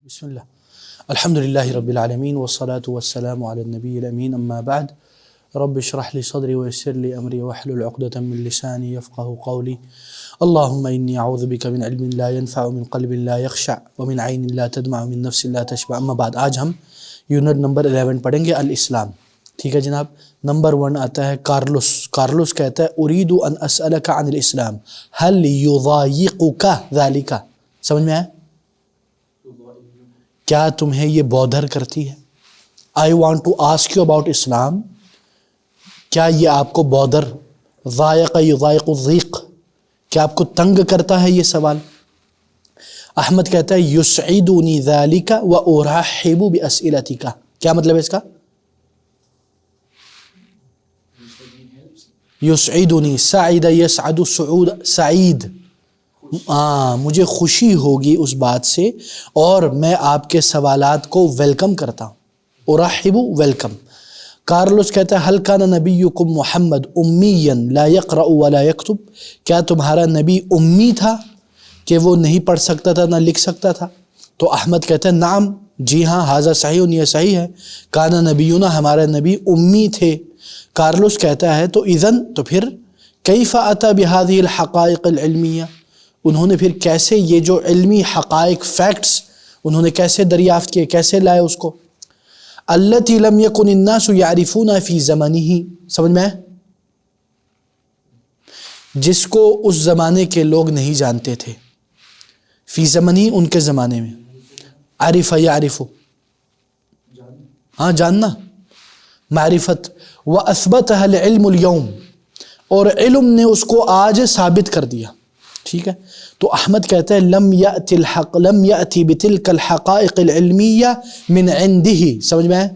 بسم اللہ الحمد للہ رب العالمین والصلاة والسلام علی النبی الامین اما بعد رب اشرح لی صدری ویسر لی امری واحلل عقدۃ من لسانی یفقهوا قولی اللهم انی اعوذ بک من علم لا ينفع من قلب لا يخشع ومن عین لا تدمع من نفس لا تشبع اما بعد. آج ہم یونٹ نمبر 11 پڑھیں گے الاسلام. ٹھیک ہے جناب. نمبر 1 آتا ہے کارلوس کہتا ہے اريد ان اسألك عن الاسلام هل يضايقك ذلك. سمجھ میں آیا؟ کیا تمہیں یہ بودھر کرتی ہے؟ I want to ask you about اسلام. کیا یہ آپ کو بودھر ضائق یضائق الضیق کیا آپ کو تنگ کرتا ہے یہ سوال؟ احمد کہتا ہے یسعدنی ذلک وارحب باسئلتک. کیا مطلب ہے اس کا؟ یسعدنی سعد یسعد سعود سعید. مجھے خوشی ہوگی اس بات سے اور میں آپ کے سوالات کو ویلکم کرتا ہوں. ارحب ویلکم. کارلوس کہتا ہے حل کان نبیکم محمد امیا لا یقرأ ولا یکتب. کیا تمہارا نبی امی تھا کہ وہ نہیں پڑھ سکتا تھا نہ لکھ سکتا تھا؟ تو احمد کہتا ہے نعم جی ہاں ھذا صحیح، یہ صحیح ہے. کان نبینا ہمارا نبی امی تھے. کارلوس کہتا ہے تو اذن تو پھر کیف اتی بہذه الحقائق العلمیہ، انہوں نے پھر کیسے یہ جو علمی حقائق فیکٹس انہوں نے کیسے دریافت کیے، کیسے لائے اس کو؟ التی لم یکن الناس یعرفون فی زمانہ. سمجھ میں؟ جس کو اس زمانے کے لوگ نہیں جانتے تھے. فی زمانہ ان کے زمانے میں. عرف یعرف جاننا معرفت. واثبتها العلم اليوم، اور علم نے اس کو آج ثابت کر دیا. ٹھیک ہے. تو احمد کہتا ہے لم یأتی بتلک الحقائق العلمیہ من عنده. سمجھ میں؟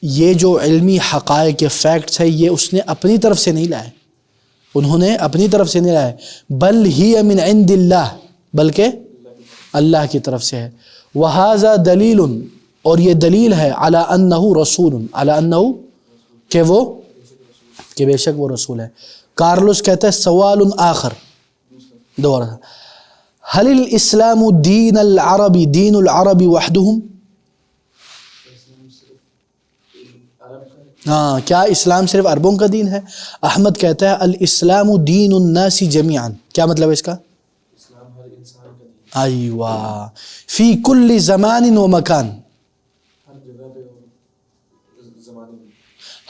یہ جو علمی حقائق فیکٹس ہے یہ اس نے اپنی طرف سے نہیں لائے، انہوں نے اپنی طرف سے نہیں لائے. بل ہی من عند اللہ، بلکہ اللہ کی طرف سے ہے. وہذا دلیل، اور یہ دلیل ہے علی انہ رسول، علی انہ کہ بے شک وہ رسول ہے. کارلوس کہتا ہے سوال آخر دوبارہ حل الاسلام دین العرب وحدہم. کیا اسلام صرف عربوں کا دین ہے؟ احمد کہتا ہے الاسلام دین الناس جمیعا. کیا مطلب ہے اس کا؟ ایوہ فی کل زمان و مکان،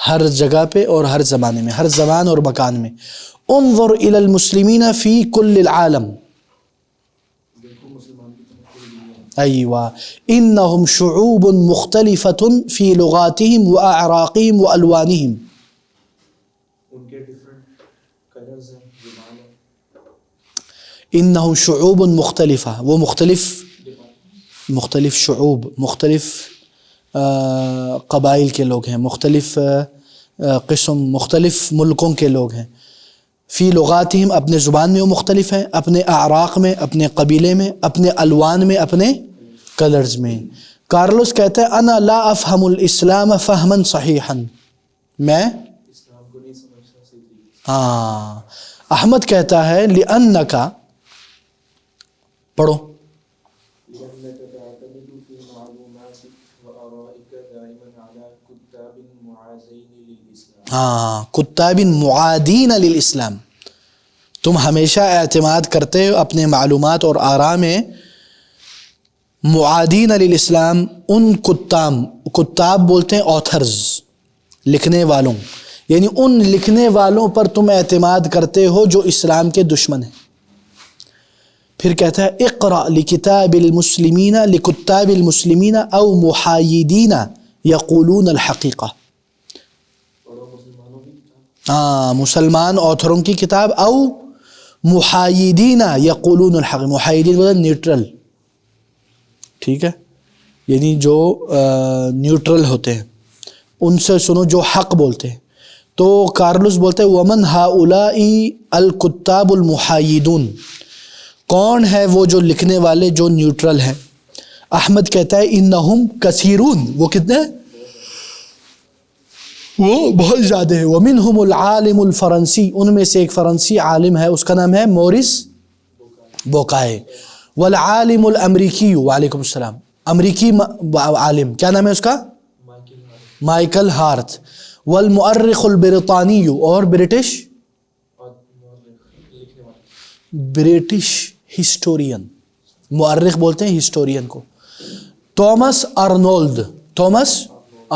ہر جگہ پہ اور ہر زمانے میں، ہر زمان اور مکان میں. انظر الی المسلمین فی کل العالم. ایوہ انہم شعوب مختلفۃ فی لغاتہم و اعراقہم و الوانہم. انہم شعوب مختلفہ، وہ مختلف شعوب، مختلف قبائل کے لوگ ہیں، مختلف قسم، مختلف ملکوں کے لوگ ہیں. فی لغاتہم اپنے زبان میں وہ مختلف ہیں، اپنے اعراق میں، اپنے قبیلے میں، اپنے الوان میں، اپنے کلرز میں. کارلوس کہتا ہے انا لا افہم الاسلام فہما صحیحا. میں احمد کہتا ہے لأنک، پڑھو کتاب معادین للاسلام. تم ہمیشہ اعتماد کرتے ہو اپنے معلومات اور آراء میں معادین للاسلام، ان کتاب بولتے ہیں آتھرز، لکھنے والوں، یعنی ان لکھنے والوں پر تم اعتماد کرتے ہو جو اسلام کے دشمن ہیں. پھر کہتا ہے اقرأ لکتاب المسلمین لکتاب المسلمین او محایدین یقولون الحقیقہ. مسلمان آتھروں کی کتاب او محایدین یقولون الحق. محایدین بولتے نیوٹرل. ٹھیک ہے، یعنی جو نیوٹرل ہوتے ہیں ان سے سنو جو حق بولتے ہیں. تو کارلوس بولتے ہیں ومن ہؤلاء الکتاب المحایدون، کون ہے وہ جو لکھنے والے جو نیوٹرل ہیں؟ احمد کہتا ہے انہم کثیرون، وہ کتنے ہیں؟ وہ بہت زیادہ ہے. ومنہم العالم الفرنسی، ان میں سے ایک فرنسی عالم ہے، اس کا نام ہے مورس بوکائے. والعالم الامریکی، وعلیکم السلام، امریکی عالم، کیا نام ہے اس کا؟ Michael hearth. والمؤرخ البرطانی، اور برٹش ہسٹورین، مؤرخ بولتے ہیں ہسٹورین کو. تومس آرنولڈ، تومس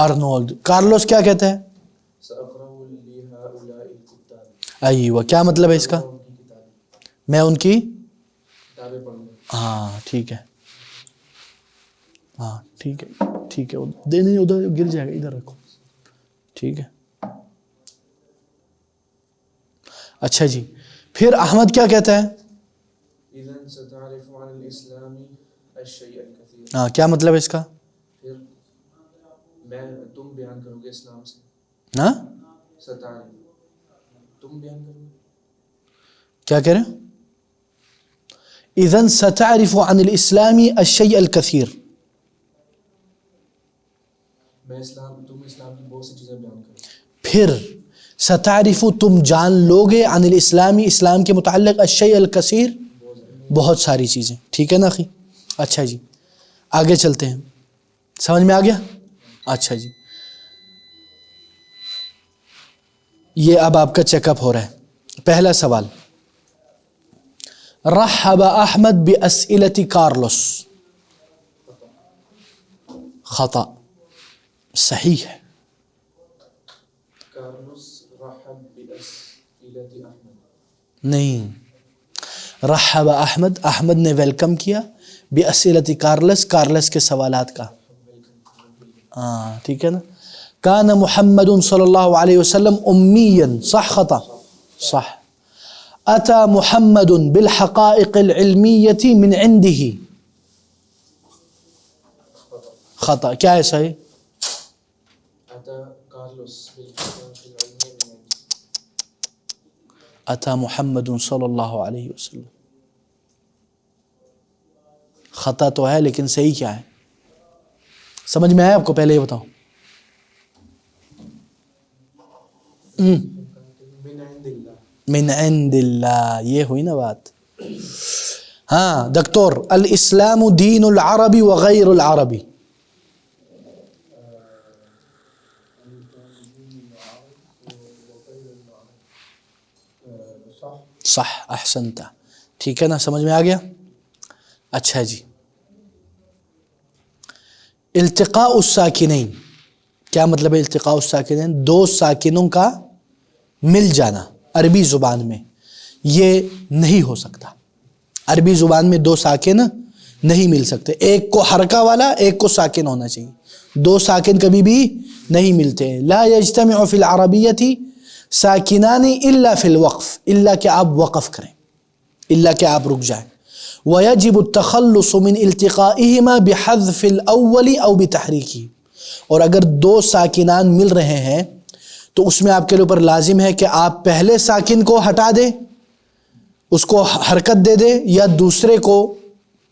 آرنولڈ. کارلوس کیا کہتا ہے؟ ایوہ، کیا مطلب ہے اس کا؟ میں ان کی، ہاں ٹھیک ہے، ہاں ٹھیک ہے ٹھیک ہے، نہیں ادھر گر جائے گا، ادھر رکھو، ٹھیک ہے. اچھا جی، پھر احمد کیا کہتا ہے؟ ہاں کیا مطلب ہے اس کا؟ تم بیان کرو گے اسلام سے. ہاں تم بیان کرو گے. کیا کہہ رہے ہیں؟ اذن ستعرف عن الاسلام الشيء الكثير. تم اسلام کی بہت سی چیزیں بیان کرو. پھر ستعرف، تم جان لوگے، عن الاسلام، اسلام کے متعلق، الشيء الكثير، بہت ساری چیزیں. ٹھیک ہے نا اخی؟ اچھا جی، آگے چلتے ہیں. سمجھ میں آ گیا؟ اچھا جی، یہ اب آپ کا چیک اپ ہو رہا ہے. پہلا سوال، رحب احمد باسئلة کارلوس. خطأ، صحیح ہے. کارلوس رحب باسئلة احمد. نہیں، رحب احمد، احمد نے ویلکم کیا، باسئلة کارلس، کارلس کے سوالات کا. ہاں ٹھیک ہے نا. کان محمد صلی اللہ علیہ وسلم امیا، صح خطا؟ صح. اتى محمد بالحقائق العلمیة من عنده. خطا. کیا ہے صحیح؟ اتى محمد صلی اللہ علیہ وسلم. خطا تو ہے لیکن صحیح کیا ہے؟ سمجھ میں آیا آپ کو؟ پہلے یہ بتاؤ. من عند اللہ، یہ ہوئی نا بات. ہاں دکتور، الاسلام دین العربی وغیر العربی. صح، احسنت. ٹھیک ہے نا، سمجھ میں آ گیا؟ اچھا جی، التقاء الساکنین، کیا مطلب ہے التقاء الساکنین؟ دو ساکنوں کا مل جانا. عربی زبان میں یہ نہیں ہو سکتا. عربی زبان میں دو ساکن نہیں مل سکتے. ایک کو حرکہ والا، ایک کو ساکن ہونا چاہیے. دو ساکن کبھی بھی نہیں ملتے. لا یجتمع فی العربیۃ ساکنان الا فی الوقف، الا کہ آپ وقف کریں، الا کہ آپ رک جائیں. وَيَجِبُ التَّخَلُّصُ مِنْ الْتِقَائِهِمَا بِحَذْفِ الْأَوَّلِ أَوْ بِتَحْرِيكِهِ. اور اگر دو ساکنان مل رہے ہیں تو اس میں آپ کے اوپر لازم ہے کہ آپ پہلے ساکن کو ہٹا دیں، اس کو حرکت دے دیں، یا دوسرے کو،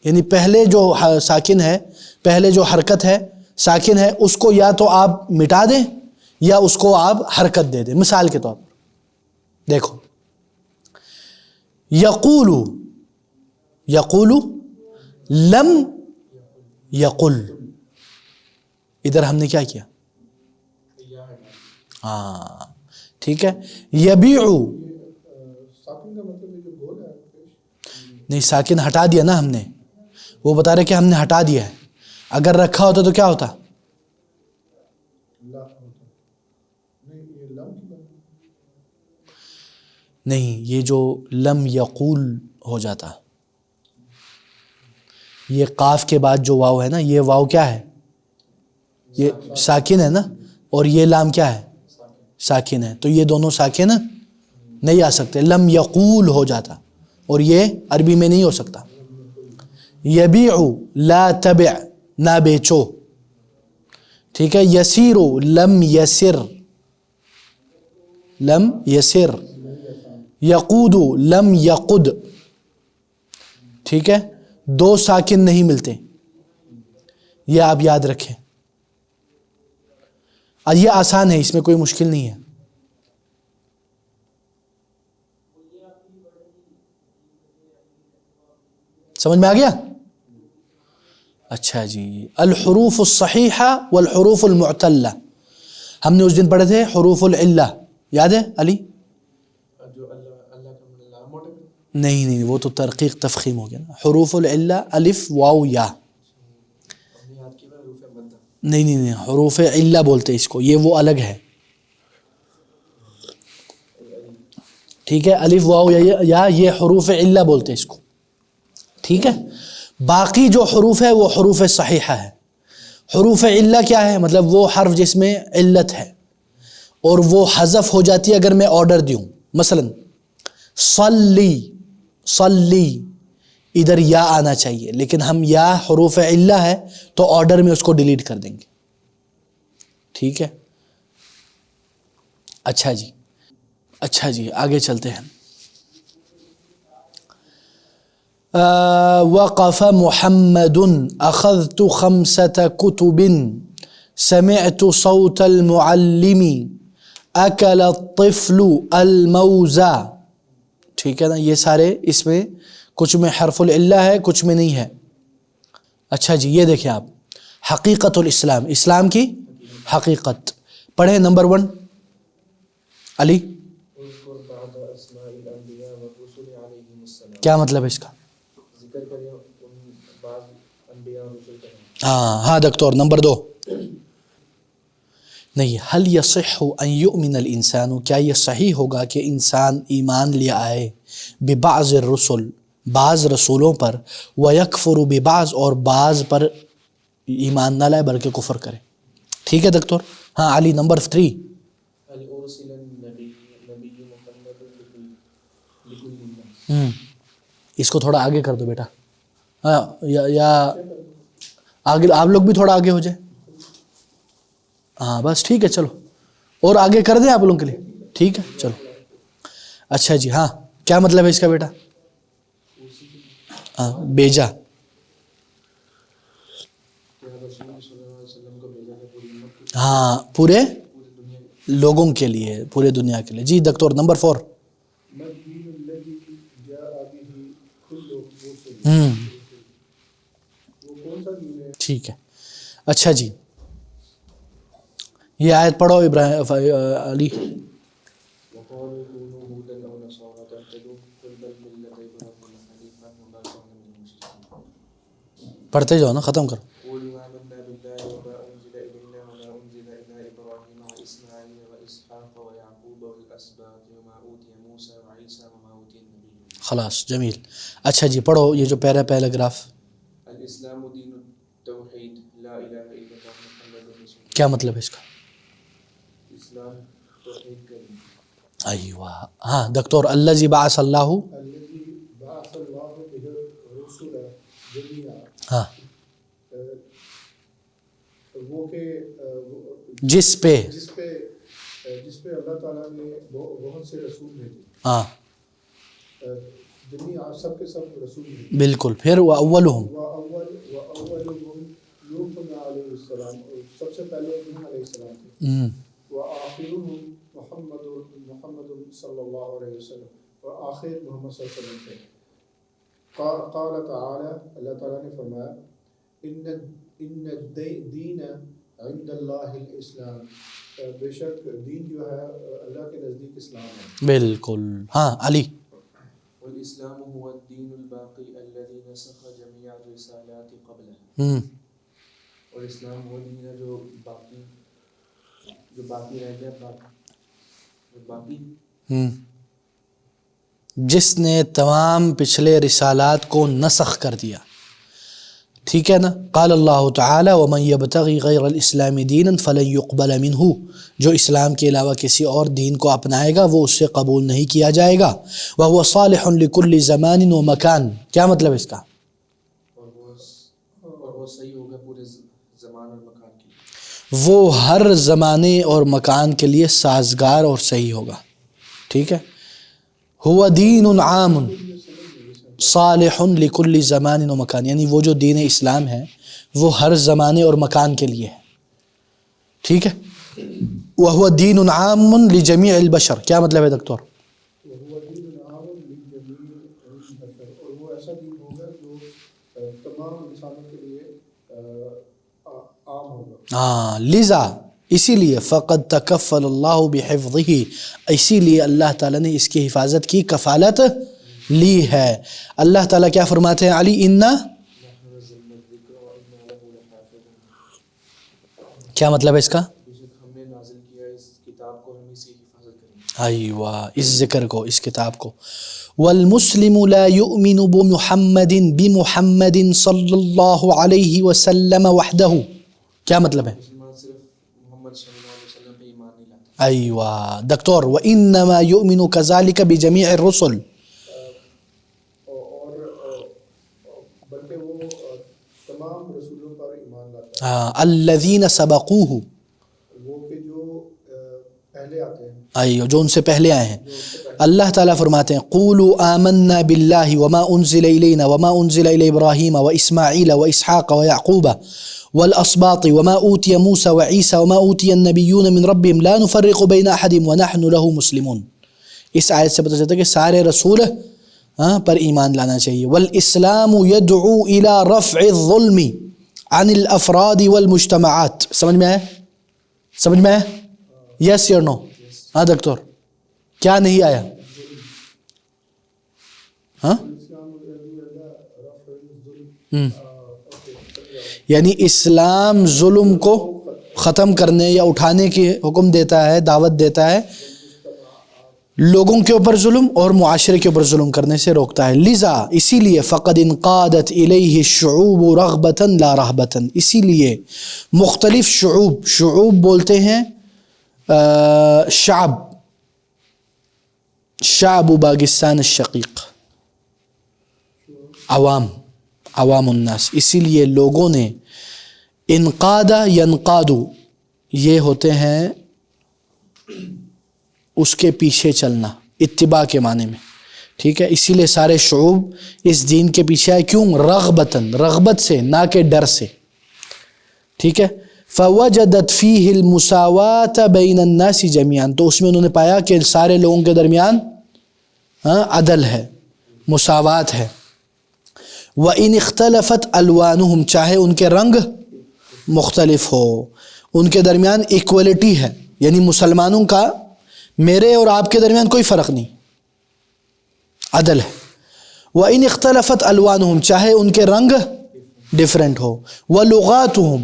یعنی پہلے جو ساکن ہے، پہلے جو حرکت ہے، ساکن ہے، اس کو یا تو آپ مٹا دیں یا اس کو آپ حرکت دے دیں. مثال کے طور پر دیکھو، یقول لم یقل، ادھر ہم نے کیا کیا؟ ہاں ٹھیک ہے. یبیع، نہیں ساکن ہٹا دیا نا ہم نے، وہ بتا رہے کہ ہم نے ہٹا دیا ہے. اگر رکھا ہوتا تو کیا ہوتا؟ نہیں، یہ جو لم یقول ہو جاتا، یہ قاف کے بعد جو واو ہے نا، یہ واو کیا ہے؟ یہ ساکن ہے نا، اور یہ لام کیا ہے؟ ساکن ہے. تو یہ دونوں ساکن نہیں آ سکتے، لم یقول ہو جاتا، اور یہ عربی میں نہیں ہو سکتا. یبیع، لا تبع، نہ بیچو. ٹھیک ہے. یسیر، لم یسر، لم یسر. یقود، لم یقد. ٹھیک ہے. دو ساکن نہیں ملتے، یہ آپ یاد رکھیں. یہ آسان ہے، اس میں کوئی مشکل نہیں ہے. سمجھ میں آ گیا؟ اچھا جی، الحروف الصحیحہ والحروف المعتلہ، ہم نے اس دن پڑھے تھے حروف العلہ، یاد ہے علی؟ جو اللہ کا نام موٹا نہیں وہ تو ترقیق تفخیم ہو گیا نا. حروف العلہ الف واو یا، ہم نے یاد کیا حروف مدہ. نہیں حروف علہ بولتے اس کو، یہ وہ الگ ہے. ٹھیک ہے، الف واو یا یہ حروف علہ بولتے اس کو. ٹھیک ہے، باقی جو حروف ہے وہ حروف صحیحہ ہے. حروف علہ کیا ہے؟ مطلب وہ حرف جس میں علت ہے اور وہ حذف ہو جاتی ہے اگر میں آرڈر دوں. مثلا صلی، ادھر یا آنا چاہیے لیکن ہم یا حروف علہ ہے تو آرڈر میں اس کو ڈیلیٹ کر دیں گے. ٹھیک ہے، اچھا جی آگے چلتے ہیں. وقف محمد اخذت 5 كتب سمعت صوت المعلم اکل الطفل الموز. ٹھیک ہے نا، یہ سارے اس میں کچھ میں حرف العلہ ہے کچھ میں نہیں ہے. اچھا جی، یہ دیکھیں آپ، حقیقت الاسلام، اسلام کی حقیقت پڑھیں. نمبر 1 علی، اذکر بعض اسماء الانبیاء والرسل علیہم السلام. کیا مطلب ہے اس کا؟ ذکر کریں ان بعض انبیاء اور رسل کا. ہاں دکتور. نمبر 2 نہیں، حل یصح ان یؤمن الانسان، کیا یہ صحیح ہوگا کہ انسان ایمان لے آئے ببعض الرسل، بعض رسولوں پر، ویکفر ببعض، اور بعض پر ایمان نہ لائے بلکہ کفر کرے. ٹھیک ہے دکتور. ہاں علی. نمبر 3 هل ارسل النبی محمد لكل الناس. اس کو تھوڑا آگے کر دو بیٹا. ہاں یا آگے آپ لوگ بھی تھوڑا آگے ہو جائے. ہاں بس ٹھیک ہے، چلو اور آگے کر دیں آپ لوگوں کے لیے. ٹھیک ہے چلو. اچھا جی، ہاں کیا مطلب ہے اس کا بیٹا؟ ہاں بیجا. ہاں پورے لوگوں کے لیے، پورے دنیا کے لیے. جی دکتور. نمبر 4 ٹھیک ہے. اچھا جی، یہ آیت پڑھو ابراہیم علی. وقالوا كونوا هودا او نصارى تهتدوا قل بل ملة ابراهيم حنيفا وما كان من المشركين. پڑھتے جاؤ نا، ختم کرو. قولوا آمنا بالله وما انزل الينا وما انزل الى ابراهيم واسماعيل واسحاق ويعقوب والاسباط وما اوتي موسى وعيسى وما اوتي النبيون. خلاص جمیل. اچھا جی پڑھو یہ جو پیراگراف. الاسلام دین التوحید لا الہ الا اللہ محمد رسول اللہ. کیا مطلب ہے اس کا؟ اسلام توحید کا دین. ایوہ. ہاں دکتور. الذی بعث اللہ، ہاں وہ کہ جس پہ اللہ تعالیٰ نے بہت سے رسول بھیجے. ہاں دنیا سب کے سب رسول بھیجے. بالکل. پھر وَأَوَّلُهُمْ، وَأَوَّلُهُمْ نوح علیہ السلام، سب سے پہلے نوح علیہ السلام تھے. وَآخِرُهُمْ محمد صلی اللہ علیہ وسلم، اور آخر محمد صلی اللہ علیہ وسلم تھے. قال تعالی، اللہ تعالیٰ نے فرمایا، ان الدین عند اللہ الاسلام، بے شک دین جو ہے اللہ کے نزدیک اسلام ہے. بالکل. ہاں علی. والاسلام هو الدین الباقی الذي نسخ جميع الرسالات قبله. اور اسلام وہ دین ہے جو باقی رہ گیا، باقی جس نے تمام پچھلے رسالات کو نسخ کر دیا. ٹھیک ہے نا. قال اللہ تعالی ومن یبتغی غیر الاسلام دینا فلن یقبل منہ، جو اسلام کے علاوہ کسی اور دین کو اپنائے گا وہ اس سے قبول نہیں کیا جائے گا. وہو صالح لکل زمان و مکان. کیا مطلب اس کا؟ اور وہ صحیح ہوگا پورے زمان اور مکان کے لیے. وہ ہر زمانے اور مکان کے لیے سازگار اور صحیح ہوگا. ٹھیک ہے. ہوا دین عام صالح لکل زمان و مکان، یعنی وہ جو دین اسلام ہے وہ ہر زمانے اور مکان کے لیے ہے. ٹھیک ہے. وہو دین عام لجمیع البشر. کیا مطلب ہے دکتور؟ وہ دین عام للجمیع البشر، اور وہ ایسا دین ہوگا جو عام ہوگا. ہاں لذا اسی لیے فقد تکفل اللہ بحفظہ، اسی لیے اللہ تعالیٰ نے اس کی حفاظت کی کفالت لی ہے. اللہ تعالیٰ کیا فرماتے ہیں علی انا، کیا مطلب ہے اس کا؟ ہم نے نازل کیا اس کتاب کو، ہم اس کی حفاظت کریں گے. ایوہ اس ذکر کو، اس کتاب کو. والمسلم لا يؤمن بمحمد صلی اللہ علیہ وسلم وحدہ، کیا مطلب ہے؟ مسلمان صرف محمد صلی اللہ علیہ وسلم پہ ایمان نہیں لاتا. ایوہ دکتور، وانما يؤمن كذلك بجميع الرسل، اور بلکہ وہ تمام رسولوں پر ایمان لاتا ہے. الذین سبقوہ، وہ کہ جو پہلے آتے ہیں، ایوہ جو ان سے پہلے آئے ہیں. اللہ تعالیٰ فرماتے ہیں قولوا آمنا باللہ وما انزل الینا وما انزل الی ابراہیم واسماعیل واسحاق ویعقوب والاسباط وما اوتی موسى وعیسى وما اوتی النبیون من ربهم لا نفرق بین احد ونحن له مسلمون. اس آیت سے پتہ چلتا ہے کہ سارے رسول پر ایمان لانا چاہیے. والاسلام يدعو الى رفع الظلم عن الافراد والمجتمعات. سمجھ میں آیا؟ سمجھ میں آیا؟ یس یا نو؟ ہاں دکتور کیا نہیں آیا؟ ہاں یعنی اسلام ظلم کو ختم کرنے یا اٹھانے کی حکم دیتا ہے، دعوت دیتا ہے، لوگوں کے اوپر ظلم اور معاشرے کے اوپر ظلم کرنے سے روکتا ہے. لذا اسی لیے فقد انقادت الیہ الشعوب رغبتا لا رہبتا، اسی لیے مختلف شعوب بولتے ہیں شعب باغستان الشقیق، عوام الناس. اسی لیے لوگوں نے انقادہ ینقادو، یہ ہوتے ہیں اس کے پیچھے چلنا، اتباع کے معنی میں، ٹھیک ہے. اسی لیے سارے شعوب اس دین کے پیچھے آئے. کیوں؟ رغبتاً، رغبت سے، نہ کہ ڈر سے، ٹھیک ہے. فوجدت فیہ المساوات بین الناس جمیعا، تو اس میں انہوں نے پایا کہ سارے لوگوں کے درمیان عدل ہے، مساوات ہے. وَإِنِ اخْتَلَفَتْ أَلْوَانُهُمْ، چاہے ان کے رنگ مختلف ہو، ان کے درمیان ایکولیٹی ہے، یعنی مسلمانوں کا میرے اور آپ کے درمیان کوئی فرق نہیں، عدل ہے. وَإِنِ اخْتَلَفَتْ أَلْوَانُهُمْ، چاہے ان کے رنگ ڈیفرنٹ ہو. وَلُغَاتُهُمْ،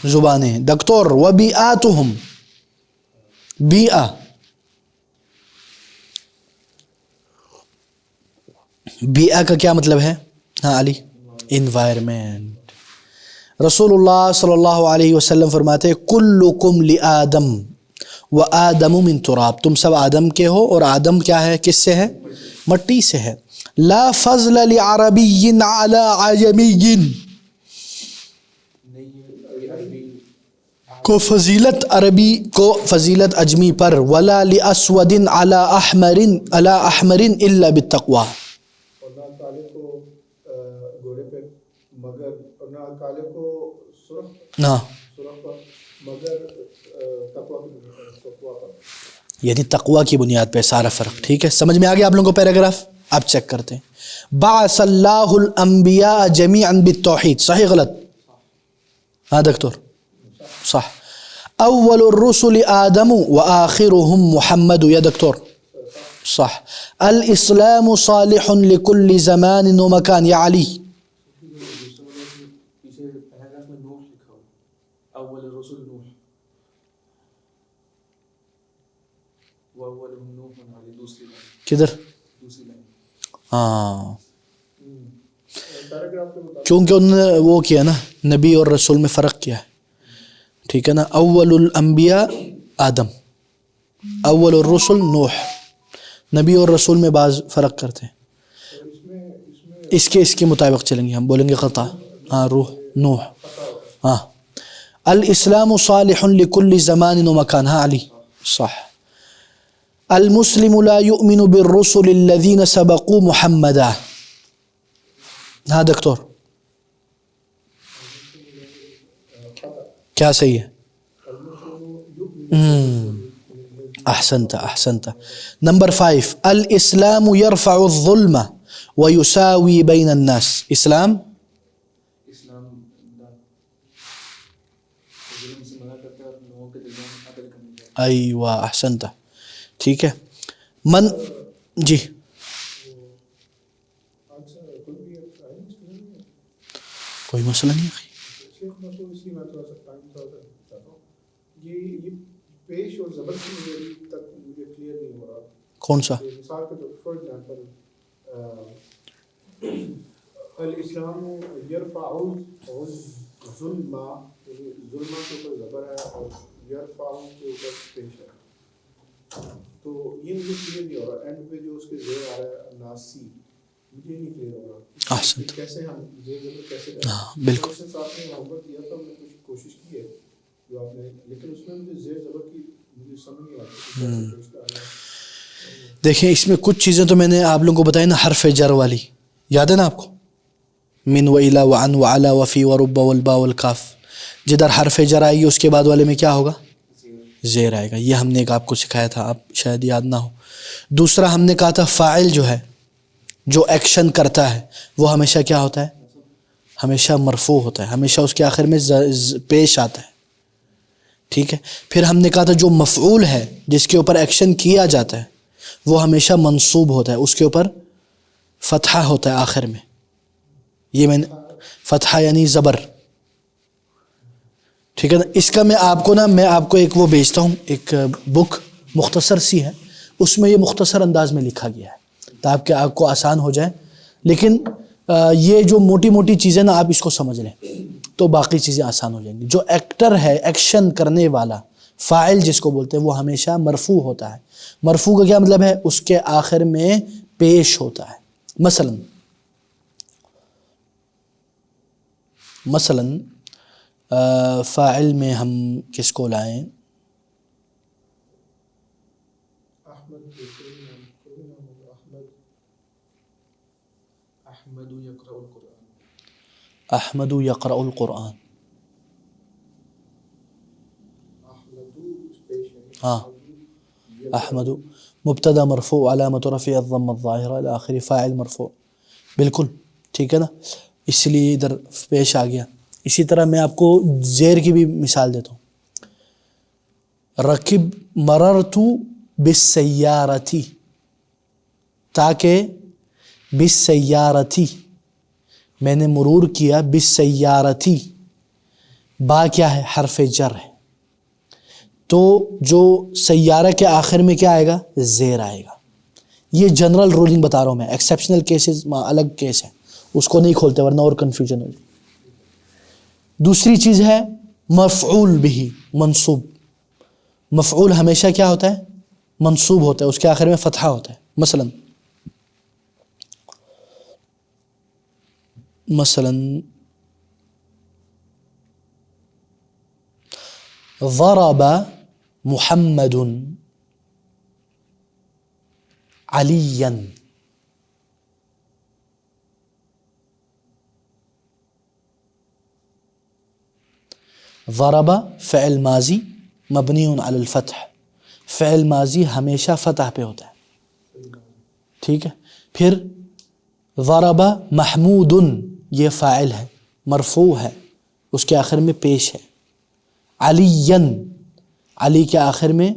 زبانیں. دکتور وَبِيئَاتُهُمْ، بیئہ، بیئہ کا کیا مطلب ہے؟ ہاں علی، انوائرمنٹ. رسول اللہ صلی اللہ علیہ وسلم فرماتے کلکم لآدم وآدم من تراب، تم سب آدم کے ہو اور آدم کیا ہے؟ کس سے ہے؟ مٹی سے ہے. لا فضل لعربی علی عجمی، کو فضیلت عربی کو فضیلت اجمی پر. ولا لاسود علی احمر الا بالتقوی، اور نہ کالے کو گھوڑے پہ مگر، اور نہ کالے کو سرخ پر مگر تقوی پر، یعنی تقوی کی بنیاد پہ سارا فرق. ٹھیک ہے، سمجھ میں آ گیا آپ لوگوں کو پیراگراف؟ اب چیک کرتے ہیں. بعث اللہ الانبیاء جمیعا بالتوحید، صحیح غلط؟ ہاں دکتور صح. اول الرسل آدم وآخرهم محمد، یا دکتور صح. الاسلام صالح لكل زمان ومكان، یا علی؟ پیچھے پیراگراف میں نوح لکھا ہوا، اول الرسل نوح، واولهم نوح علی، دوسری لائن، کدھر؟ دوسری لائن. ہاں، پیراگراف کے مطابق کیونکہ انہوں نے وہ کیا نا، نبی اور رسول میں فرق کیا ہے، ٹھیک ہے نا. اول الانبیاء آدم، اول الرسل نوح. نبی اور رسول میں بعض فرق کرتے ہیں، اس کے مطابق چلیں گے. ہم بولیں گے قطع، ہاں روح نوح. ہاں الاسلام صالح لكل زمان ومكان، ہاں علی صح. المسلم لا يؤمن بالرسل الذين سبقوا محمدا، ہاں دکتور کیا صحیح ہے؟ احسنت. نمبر 5 الاسلام يرفع الظلم ويساوي بين الناس، اسلام ایوہ احسنت. ٹھیک ہے. من جی کوئی مسئلہ نہیں ہے. شیخ مسعود اس لیے میں تھوڑا سا ٹائم چاہتا ہوں. یہ پیش اور زبر کی مجھے ابھی تک مجھے کلیئر نہیں ہو رہا. کون سا؟ مثال کے طور فار ایگزامپل الاسلام یرفع الظلم، ظلم کے اوپر زبر ہے اور یرفع کے اوپر پیش ہے. تو یہ مجھے کلیئر نہیں ہو رہا. اینڈ پہ جو اس کے زیر آ رہا ہے ناسی، مجھے نہیں کلیئر ہو رہا. احسنت. کیسے ہم زیر زبر کیسے کریں؟ ہاں بالکل. آپ نے محبت دیا تھا، میں کچھ کوشش کی ہے جو آپ نے، لیکن اس میں مجھے زیر زبر کی مجھے سمجھ نہیں آتی. دیکھیں اس میں کچھ چیزیں تو میں نے آپ لوگوں کو بتائی نا، حرف جر والی یاد ہے نا آپ کو، من و الا و عن و علی و فی و رب والباء والکاف. جدھر حرف جر آئی اس کے بعد والے میں کیا ہوگا؟ زیر آئے گا. یہ ہم نے آپ کو سکھایا تھا، آپ شاید یاد نہ ہو. دوسرا ہم نے کہا تھا فاعل جو ہے، جو ایکشن کرتا ہے، وہ ہمیشہ کیا ہوتا ہے؟ ہمیشہ مرفوع ہوتا ہے، ہمیشہ اس کے آخر میں پیش آتا ہے. ٹھیک ہے. پھر ہم نے کہا تھا جو مفعول ہے، جس کے اوپر ایکشن کیا جاتا ہے، وہ ہمیشہ منصوب ہوتا ہے، اس کے اوپر فتحہ ہوتا ہے آخر میں. یہ میں نے فتحہ یعنی زبر. ٹھیک ہے نا. اس کا میں آپ کو ایک وہ بھیجتا ہوں، ایک بک مختصر سی ہے، اس میں یہ مختصر انداز میں لکھا گیا ہے تاکہ آپ کو آسان ہو جائے. لیکن یہ جو موٹی موٹی چیزیں نا آپ اس کو سمجھ لیں تو باقی چیزیں آسان ہو جائیں گی. جو ایکٹر ہے، ایکشن کرنے والا، فاعل جس کو بولتے ہیں، وہ ہمیشہ مرفوع ہوتا ہے. مرفوع کا کیا مطلب ہے؟ اس کے آخر میں پیش ہوتا ہے. مثلا فاعل میں ہم کس کو لائیں؟ احمد یقرأ القرآن. ہاں احمد مبتدا مرفوع علامت رفعہ الضمہ الظاہرہ الی آخر، فاعل مرفوع. بالکل ٹھیک ہے نا، اس لیے ادھر پیش آ گیا. اسی طرح میں آپ کو زیر کی بھی مثال دیتا ہوں. رکب مررت بالسیارتی، تاکہ بالسیارتی میں نے مرور کیا، بالسیارتی با کیا ہے؟ حرف جر ہے. تو جو سیارہ کے آخر میں کیا آئے گا؟ زیر آئے گا. یہ جنرل رولنگ بتا رہا ہوں میں، ایکسیپشنل کیسز الگ کیس ہے، اس کو نہیں کھولتے ورنہ اور کنفیوژن ہو جائے. دوسری چیز ہے مفعول بھی منصوب. مفعول ہمیشہ کیا ہوتا ہے؟ منصوب ہوتا ہے، اس کے آخر میں فتحہ ہوتا ہے. مثلا ضرب محمد علیا. ضرب فعل ماضی مبنی علی الفتح، فعل ماضی ہمیشہ فتح پہ ہوتا ہے. ٹھیک ہے. پھر ضرب محمود، یہ فاعل ہے، مرفوع ہے، اس کے آخر میں پیش ہے. علی، علی کے آخر میں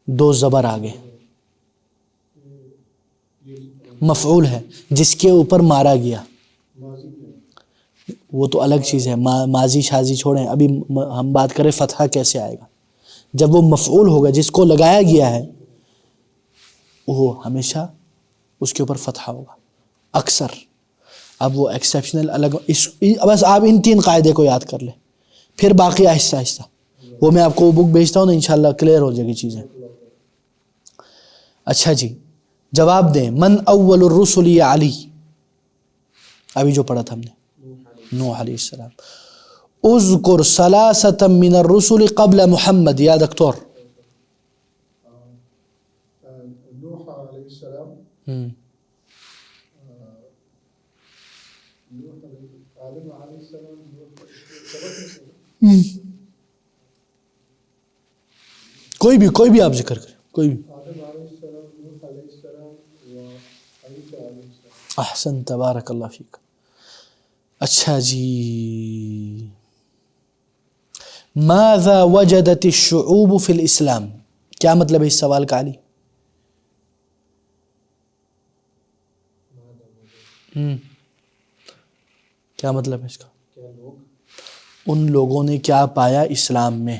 دو زبر آگے، مفعول ہے جس کے اوپر مارا گیا. وہ تو الگ چیز ہے، ماضی شاضی چھوڑیں، ابھی ہم بات کریں فتحہ کیسے آئے گا. جب وہ مفعول ہوگا جس کو لگایا گیا ہے، وہ ہمیشہ اس کے اوپر فتحہ ہوگا اکثر. اب وہ ایکسیپشنل الگ، بس آپ ان 3 قاعدے کو یاد کر لیں، پھر باقی آہستہ آہستہ وہ میں آپ کو بک بھیجتا ہوں نا، انشاءاللہ کلیئر ہو جائے گی چیزیں. اچھا جی، جواب دیں. من اول الرسل یا علی، ابھی جو پڑھا تھا ہم نے، نوح علیہ السلام. اذکر ثلاثة من الرسل قبل محمد، یا دکتور. نوح علیہ السلام، آدم علیہ السلام، کوئی بھی آپ ذکر کریں، کوئی بھی. آدم علیہ السلام، نوح علیہ السلام و عیسیٰ علیہ السلام. احسن، تبارک اللہ فیک. اچھا جی، ماذا وجدت الشعوب فی الاسلام، کیا مطلب ہے اس سوال کا علی؟ کیا مطلب ہے اس کا؟ کیا لوگ ان لوگوں نے کیا پایا اسلام میں؟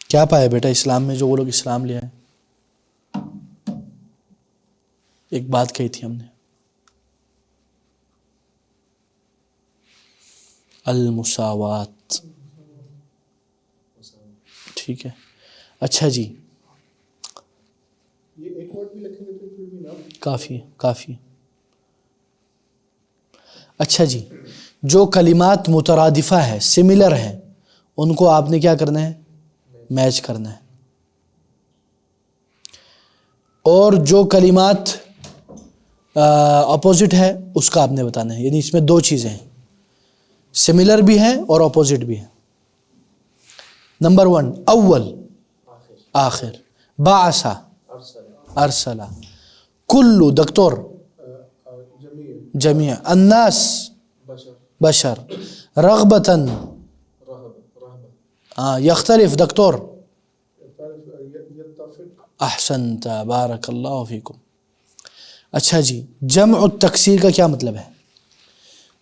کیا پایا بیٹا اسلام میں جو وہ لوگ اسلام لے آئے؟ ایک بات کہی تھی ہم نے، المساوات. ٹھیک ہے، اچھا جی، یہ ایک ورڈ بھی لکھیں گے تو پھر بھی نا کافی ہے کافی ہے. اچھا جی، جو کلمات مترادفہ ہے، سملر ہیں، ان کو آپ نے کیا کرنا ہے؟ میچ کرنا ہے. اور جو کلمات اپوزٹ ہے اس کا آپ نے بتانا ہے. یعنی اس میں دو چیزیں ہیں، سملر بھی ہیں اور اپوزٹ بھی ہیں. نمبر 1 اول، آخر. بعث، ارسلہ. کلو، دکتور، جمیع جميع. الناس، بشر بشر. رغبتاً، رہب يختلف، دکتور. یتفق احسنت، بارک اللہ فیکم. اچھا جی، جمع التکسیر کا کیا مطلب ہے؟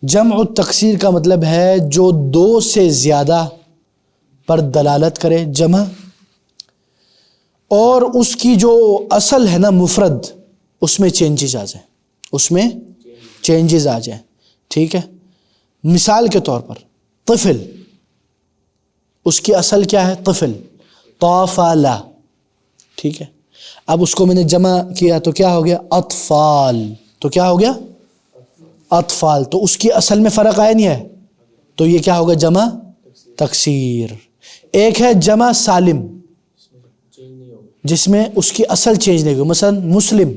جمع التکسیر کا مطلب ہے جو دو سے زیادہ پر دلالت کرے، جمع، اور اس کی جو اصل ہے نا مفرد، اس میں چینجز آ جائیں، اس میں چینجز آ جائیں. ٹھیک ہے، مثال کے طور پر طفل، اس کی اصل کیا ہے؟ طفل. طافلا. ٹھیک ہے، اب اس کو میں نے جمع کیا تو کیا ہو گیا؟ اطفال. تو کیا ہو گیا؟ اطفال. تو اس کی اصل میں فرق آیا نہیں ہے، تو یہ کیا ہوگا؟ جمع تکسیر. ایک ہے جمع سالم، چینج نہیں ہوگا. جس میں اس کی اصل چینج نہیں ہوگی. مثلا مسلم،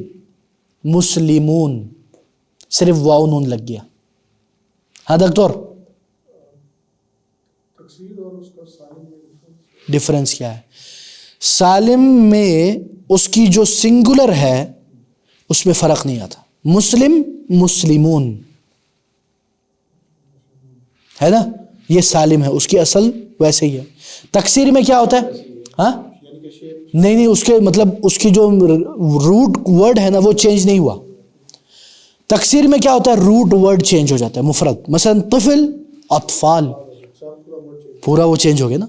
مسلمون، صرف واو نون لگ گیا. ہاں دکتور، تکسیر اور اس کا سالم میں ڈفرنس کیا ہے؟ سالم میں اس کی جو سنگولر ہے اس میں فرق نہیں آتا. مسلم، مسلمون ہے نا، یہ سالم ہے، اس کی اصل ویسے ہی ہے. تکسیر میں کیا ہوتا ہے؟ ہاں یعنی کہ شیپ نہیں، اس کے مطلب اس کی جو روٹ ورڈ ہے نا وہ چینج نہیں ہوا. تکسیر میں کیا ہوتا ہے؟ روٹ ورڈ چینج ہو جاتا ہے، مفرد. مثلا طفل، اطفال، سب پورا ورڈ چینج پورا وہ چینج ہو گیا نا.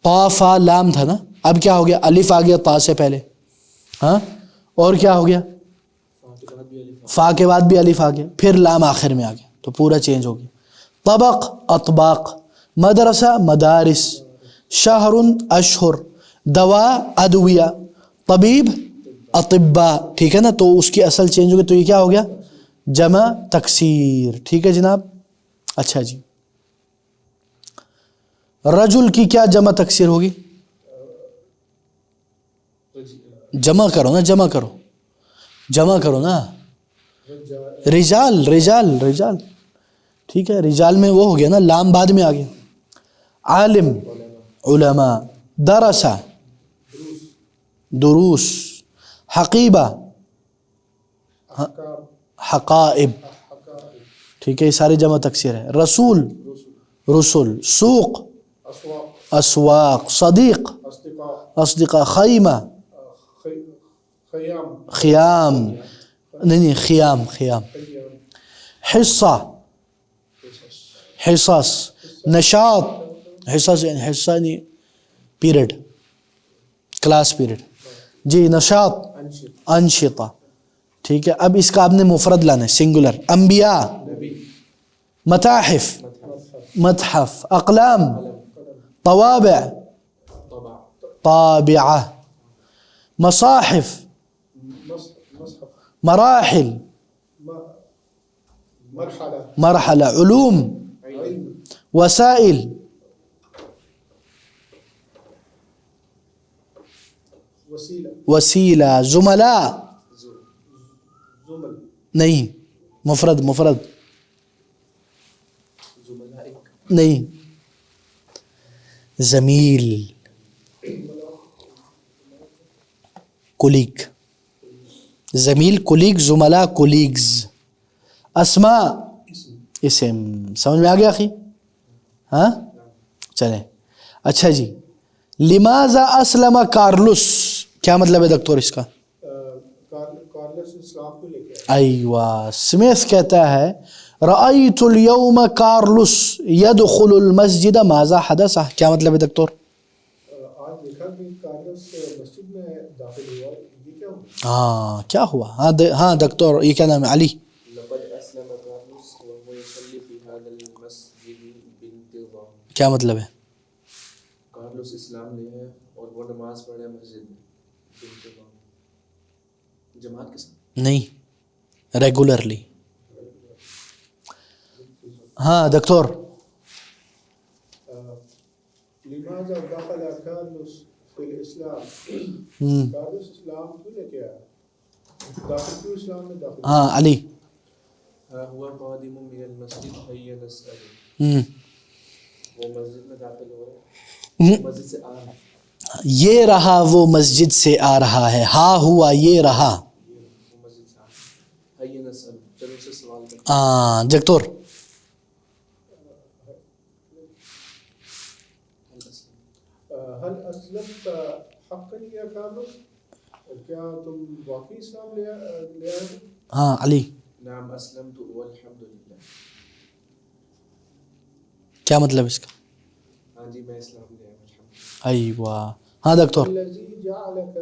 قا فا لام تھا نا، اب کیا ہو گیا؟ الف آ گیا تا سے پہلے. ہاں، اور کیا ہو گیا؟ فا کے بعد بھی الف فا کے بعد بھی الف آ گیا، پھر لام آخر میں آ گیا، تو پورا چینج ہو گیا. طبق، اطباق. مدرسہ، مدارس. شہر، اشہر. دوا، ادویہ. طبیب، اطباء. ٹھیک ہے نا، تو اس کی اصل چینج ہو گئی، تو یہ کیا ہو گیا؟ جمع تکسیر. ٹھیک ہے جناب. اچھا جی، رجل کی کیا جمع تکسیر ہوگی؟ جمع کرو نا، جمع کرو، جمع کرو نا. رجال، رجال، رجال. ٹھیک ہے، رجال میں وہ ہو گیا نا، لام بعد میں آ گیا. عالم، علماء. درسہ، دروس. حقیبہ، احکام حقائب. حقائق ٹھیک ہے، یہ سارے جمع تکسیر ہے. رسول، رسل. سوق، اسواق اسواق. صدیق، اصدقاء اصدقاء. خیمہ، خیام خیام. نہیں، خیام، خیام. خیام حصہ، حصص. نشاط، حصص یعنی حصہ یعنی پیریڈ، کلاس پیریڈ. جی، نشاط، انشطہ. ٹھیک ہے، اب اس کا آپ نے مفرد لانا ہے، سنگولر. انبیاء، متاحف، متحف. اقلام، طوابع، طبع طابعہ. مصاحف، مصحف مراحل، مرحلہ مرحلہ. علوم، علم وسائل، وسیلہ وسیلہ. زملاء، زمل نہیں، مفرد، مفرد زملائک نہیں. زمیل. کولیگ, زمیل کولیگ, زملا کولیگز, اسما اسم. سمجھ میں آ گیا اخی؟ ہاں چلیں. اچھا جی, لماذا اسلم کارلوس, کیا مطلب ہے دکتور اس کا؟ کارلس اسلام کو لے کے آئے. ایوہ, سمیتھ کہتا ہے رأیت اليوم کارلوس يدخل المسجد ماذا حدث, کیا مطلب ہے دکتور؟ آج دیکھا کہ کارلس مسجد میں داخل ہوا, یہ کیا ہوا؟ ہاں کیا ہوا؟ ہاں دکتور, یہ کیا نام ہے؟ علی. لقد اسلم كارلوس وهو يصلي في هذا المسجد بانتظام. کیا مطلب ہے؟ کارلوس اسلام لے ہے اور وہ نماز پڑھے مسجد میں بانتظام, جماعت کے ساتھ نہیں, ریگولرلی. ہاں دکتور. لماذا دخل کارلس فی الاسلام, کارلس اسلام کیوں لے کے آیا, داخل کیوں اسلام میں داخل؟ ہاں علی. ها هو قادم من المسجد هيا نسأله. وہ مسجد میں داخل ہو رہا ہے, مسجد سے آ رہا ہے. یہ رہا وہ مسجد سے آ رہا ہے, ہاں ہوا یہ رہا. وہ مسجد سے آ رہا ہے. هيا نسأله, چلو اس سے سوال کریں. ہاں دکتور. هل اسلمت حقا یا کارلس, کیا تم واقعی اسلام لے آئے؟ ہاں علی. نعم اسلمت والحمد للہ. کیا مطلب اس کا؟ ہاں جی میں اسلام لے آیا الحمد للہ. ایوہ. ہاں دکتور. الذی جعلک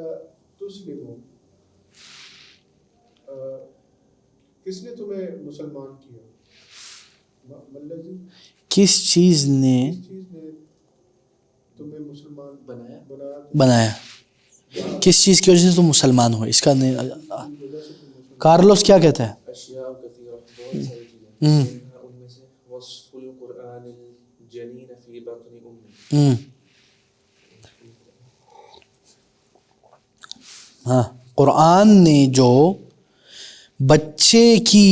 تسلم, کس نے تمہیں مسلمان کیا؟ الذی, کس چیز نے کس چیز نے تمہیں مسلمان بنایا. بنایا؟ کس چیز کی وجہ سے تم مسلمان ہو, اس کا کارلوس کیا کہتا ہے؟ اشیاء کثیرہ, بہت ساری چیزیں, ان میں سے وصف القرآن الجنین فی بطن امہ. ہاں, قرآن نے جو بچے کی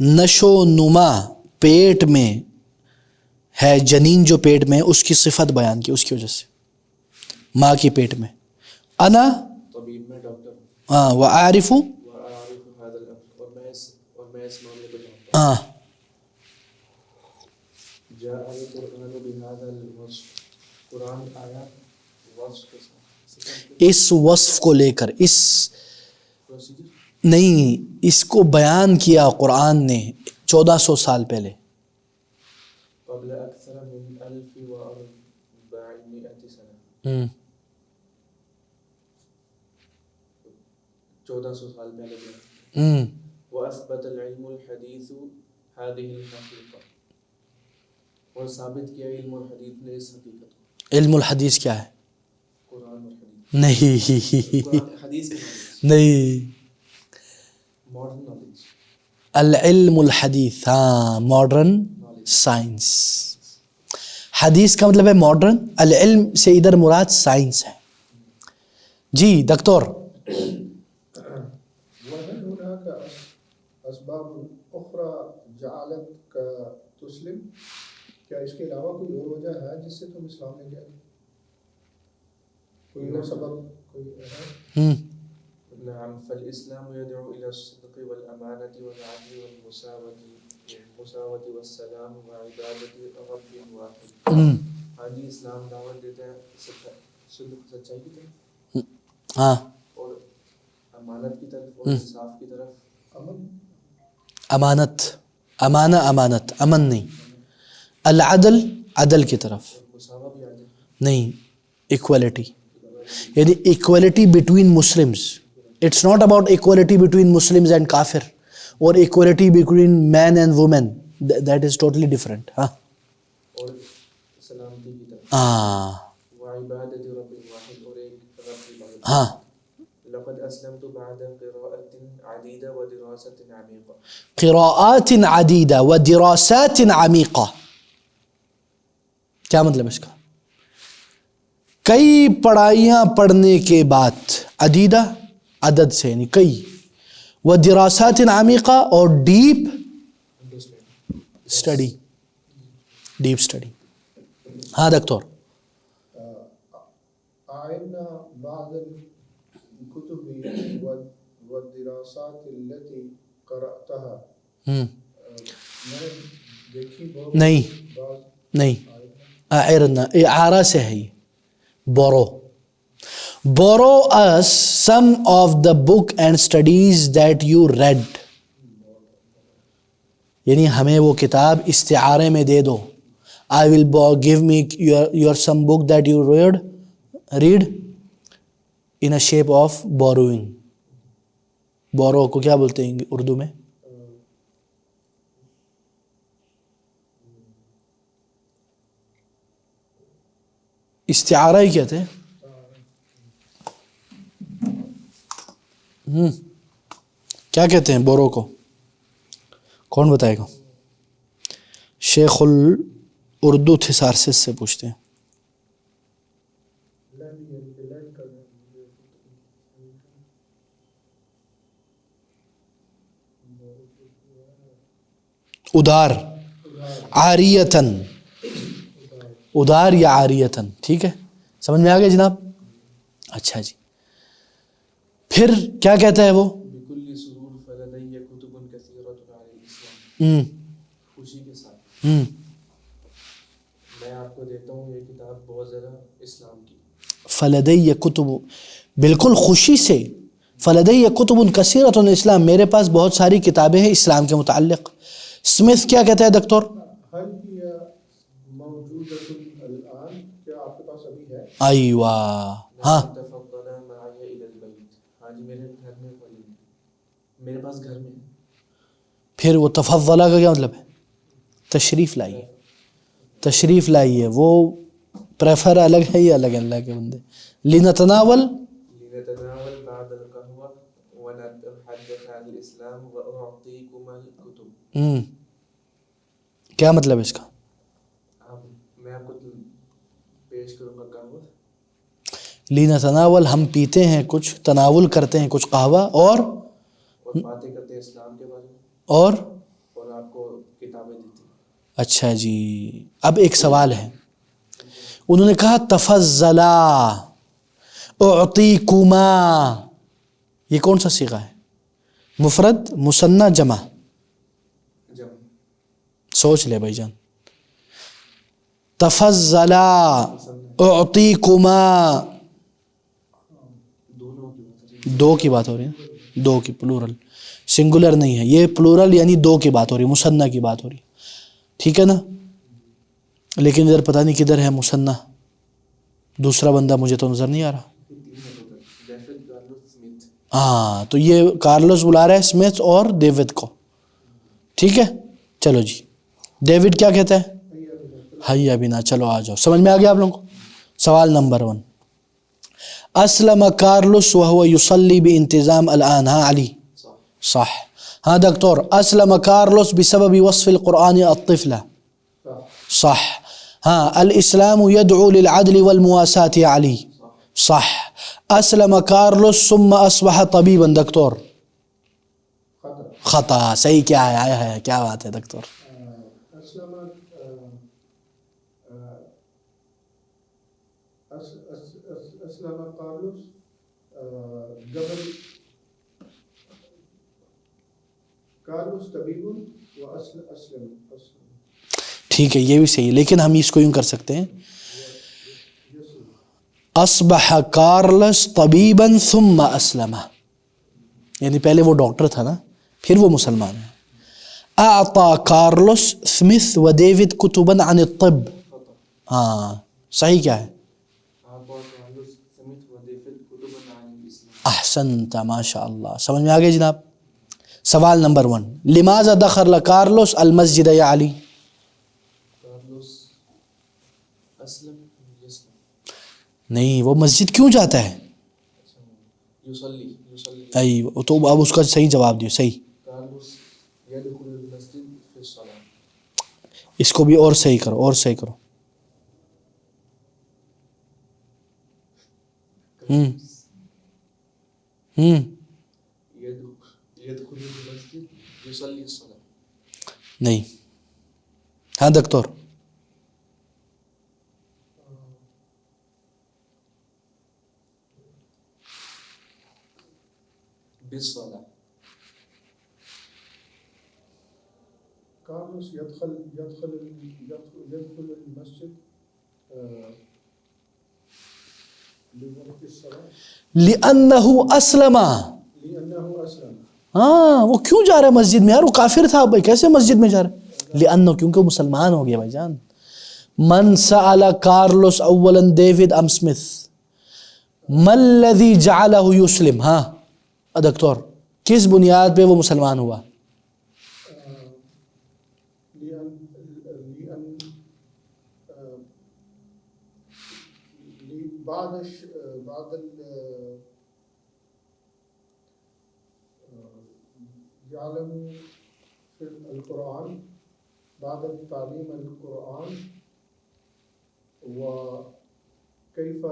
نشو نما پیٹ میں ہے, جنین جو پیٹ میں, اس کی صفت بیان کی, اس کی وجہ سے, ماں کی پیٹ میں. انا طبیب میں ڈاکٹر ہوں, ہاں, وعارف, وعارف هذا الامر, اور میں اس معاملے کو جانتا ہوں. ہاں. جاء القرآن بهذا الوصف, قرآن آیا وصف کے ساتھ, اس وصف کو لے کر, اس پروسیجر نہیں, اس کو بیان کیا قرآن نے 1400 سال پہلے. قبل اکثر من 1400 سنہ, 1400 سال پہلے. واثبت العلم الحدیث هذه الحقیقہ, اور ثابت کیا علم الحدیث نے اس حقیقت کو. علم الحدیث کیا ہے؟ قرآن اور حدیث. نہیں قرآن حدیث کے نالج, نہیں, ماڈرن نالج. العلم الحدیث, ہاں, ماڈرن سائنس. حدیث کا مطلب ہے ماڈرن, العلم سے ادھر مراد سائنس ہے. جی دکتور. وهل هناك اسباب اخرى جعلتك تسلم, کیا اس کے علاوہ کوئی اور وجہ ہے جس سے تم اسلام لے گئے, کوئی اور سبب کوئی ہے؟ نعم فالاسلام يدعو الى الصدق والامانه والعدل والمساواه والسلام وعباده رب واحد. ہاں جی, اسلام دعوت دیتا ہے صدق, سچائی کی طرف, ہاں, اور امانت کی طرف, اور انصاف کی طرف, امانت, امانہ, امانت, امن نہیں, العدل, عدل کی طرف مساوات بھی عدل نہیں, ایکوالٹی, یعنی equality between Muslims. It's not about equality between Muslims and کافر, اور equality between man and woman, that is totally different. ہاں, اور سلامتی کی طرف, ہاں, وعبادت رب واحد, اور ایک رب کی عبادت. ہاں. لقد اسلمت بعد قراءة عديدة ودراسة عميقة. قراءات عدیدہ و دراسات عمیقہ, کیا مطلب اس کا؟ کئی پڑھائیاں پڑھنے کے بعد, عدیدہ عدد سے یعنی کئی, و دراسات عمیقہ, اور ڈیپ اسٹڈی, ڈیپ اسٹڈی. ہاں دکتور. آئین بعض الکتب الدراسات التي قرأتها میں دیکھی بہت نہیں بعض نہیں، اعرنا اعارہ سے ہے یہ، borrow. Borrow us some of the book and studies that you read. یعنی ہمیں وہ کتاب استعارے میں دے دو. I will give me your some book that you read in a shape of borrowing. borrow کو کیا بولتے ہیں اردو میں؟ استعارہ ہی کہتے ہیں. کیا کہتے ہیں بورو کو؟ کون بتائے گا؟ شیخ الاردو تھسارسس سے پوچھتے ہیں. ادار، عاریتن، ادار یا عاریتن. ٹھیک ہے، سمجھ میں آ گیا جناب؟ اچھا جی، پھر کیا کہتا ہے وہ؟ بكل سرور فلدي كتب كثيرة عن الإسلام. خوشی کے ساتھ میں آپ کو دیتا ہوں یہ کتاب بہت زیادہ اسلام کی. فلدی کتب، بالکل خوشی سے. فلدی کتب کثیرۃ الاسلام، میرے پاس بہت ساری کتابیں ہیں اسلام کے متعلق. اسمتھ کیا کہتا ہے دکتور؟ حل کیا موجودہ الان، کیا آپ کے پاس ابھی ہے؟ ایوہ، ہاں تفضل معي الى البيت. ہاں جی، میرے گھر میں پڑھی، میرے پاس گھر میں. پھر وہ تفضلہ کا کیا مطلب ہے؟ تشریف لائیے، تشریف لائیے. وہ پریفر الگ ہے یا الگ ہے اللہ کے بندے؟ لنتناول لنتناول بعد القهوة ونتحدث عن الإسلام وأعطيكم الكتب. کیا مطلب ہے اس کا؟ میں آپ کو پیش کروں گا قہوہ. لنتناول، ہم پیتے ہیں کچھ، تناول کرتے ہیں کچھ قہوہ، اور باتیں کرتے ہیں اسلام کے بارے میں، اور آپ کو کتابیں دیتی ہیں. اچھا جی، اب ایک سوال ہے. انہوں نے کہا تفضلا اعطیکما، یہ کون سا صیغہ ہے؟ مفرد، مثنی، جمع؟ سوچ لے بھائی جان. تفضلا اعطیکما، دو کی بات ہو رہی ہے، دو کی، پلورل، سنگولر نہیں ہے یہ، پلورل یعنی دو کی بات ہو رہی ہے، مثنی کی بات ہو رہی ہے. ٹھیک ہے نا؟ لیکن ادھر پتہ نہیں کدھر ہے مثنی، دوسرا بندہ مجھے تو نظر نہیں آ رہا. ہاں تو یہ کارلوس بلا رہا ہے اسمتھ اور ڈیوڈ کو. ٹھیک ہے، چلو جی. ڈیوڈ کیا کہتا ہے؟ حیا بنا. چلو آ جاؤ، سمجھ میں آ گیا آپ لوگوں کو؟ سوال نمبر 1، اسلم کارلوس وهو يصلي بانتظام الآن. ہاں علی صح. ہاں دکتور، اسلم کارلوس بسبب وصف القرآن الطفلة. صح. ہاں الاسلام يدعو للعدل والمواساة يا علی. صح. اسلم کارلوس ثم اصبح طبيبا. دکتور خطا. صحیح کیا ہے؟ آیا ہے، کیا بات ہے دکتور. اسلم کارلوس جبل کارلوس طبیب و اسلم. ٹھیک ہے، یہ بھی صحیح ہے، لیکن ہم اس کو یوں کر سکتے ہیں، اصبح کارلس طبیبا ثم اسلم، یعنی پہلے وہ ڈاکٹر تھا نا، پھر وہ مسلمان ہے. اعطى کارلوس سمتھ و ڈیوڈ کتبا عن الطب. ہاں صحیح کیا ہے؟ احسنت، ماشاء اللہ. سمجھ میں آ گیا جناب؟ سوال نمبر 1، لماذا دخل کارلوس المسجد یا علی؟ نہیں، وہ مسجد کیوں جاتا ہے؟ ایوہ، تو اب اس کا صحیح جواب دیو. صحیح، اس کو بھی اور صحیح کرو، اور صحیح کرو. نہیں. ہاں دکتور، بالصلاة. كارلوس يدخل المسجد لوقت الصلاة لأنه أسلم. لأنه أسلم. ہاں وہ کیوں جا رہا ہے مسجد میں یار؟ وہ کافر تھا بھائی، کیسے مسجد میں جا رہا ہے؟ لأنه کیونکہ وہ مسلمان ہو گیا بھائی جان. من سأل کارلوس اولا ڈیوڈ ام سمتھ ما الذي جعله يسلم. ہاں دکتور، کس بنیاد پہ وہ مسلمان ہوا؟ بعد يعلم في القرآن، بعد تعليم القرآن وكيف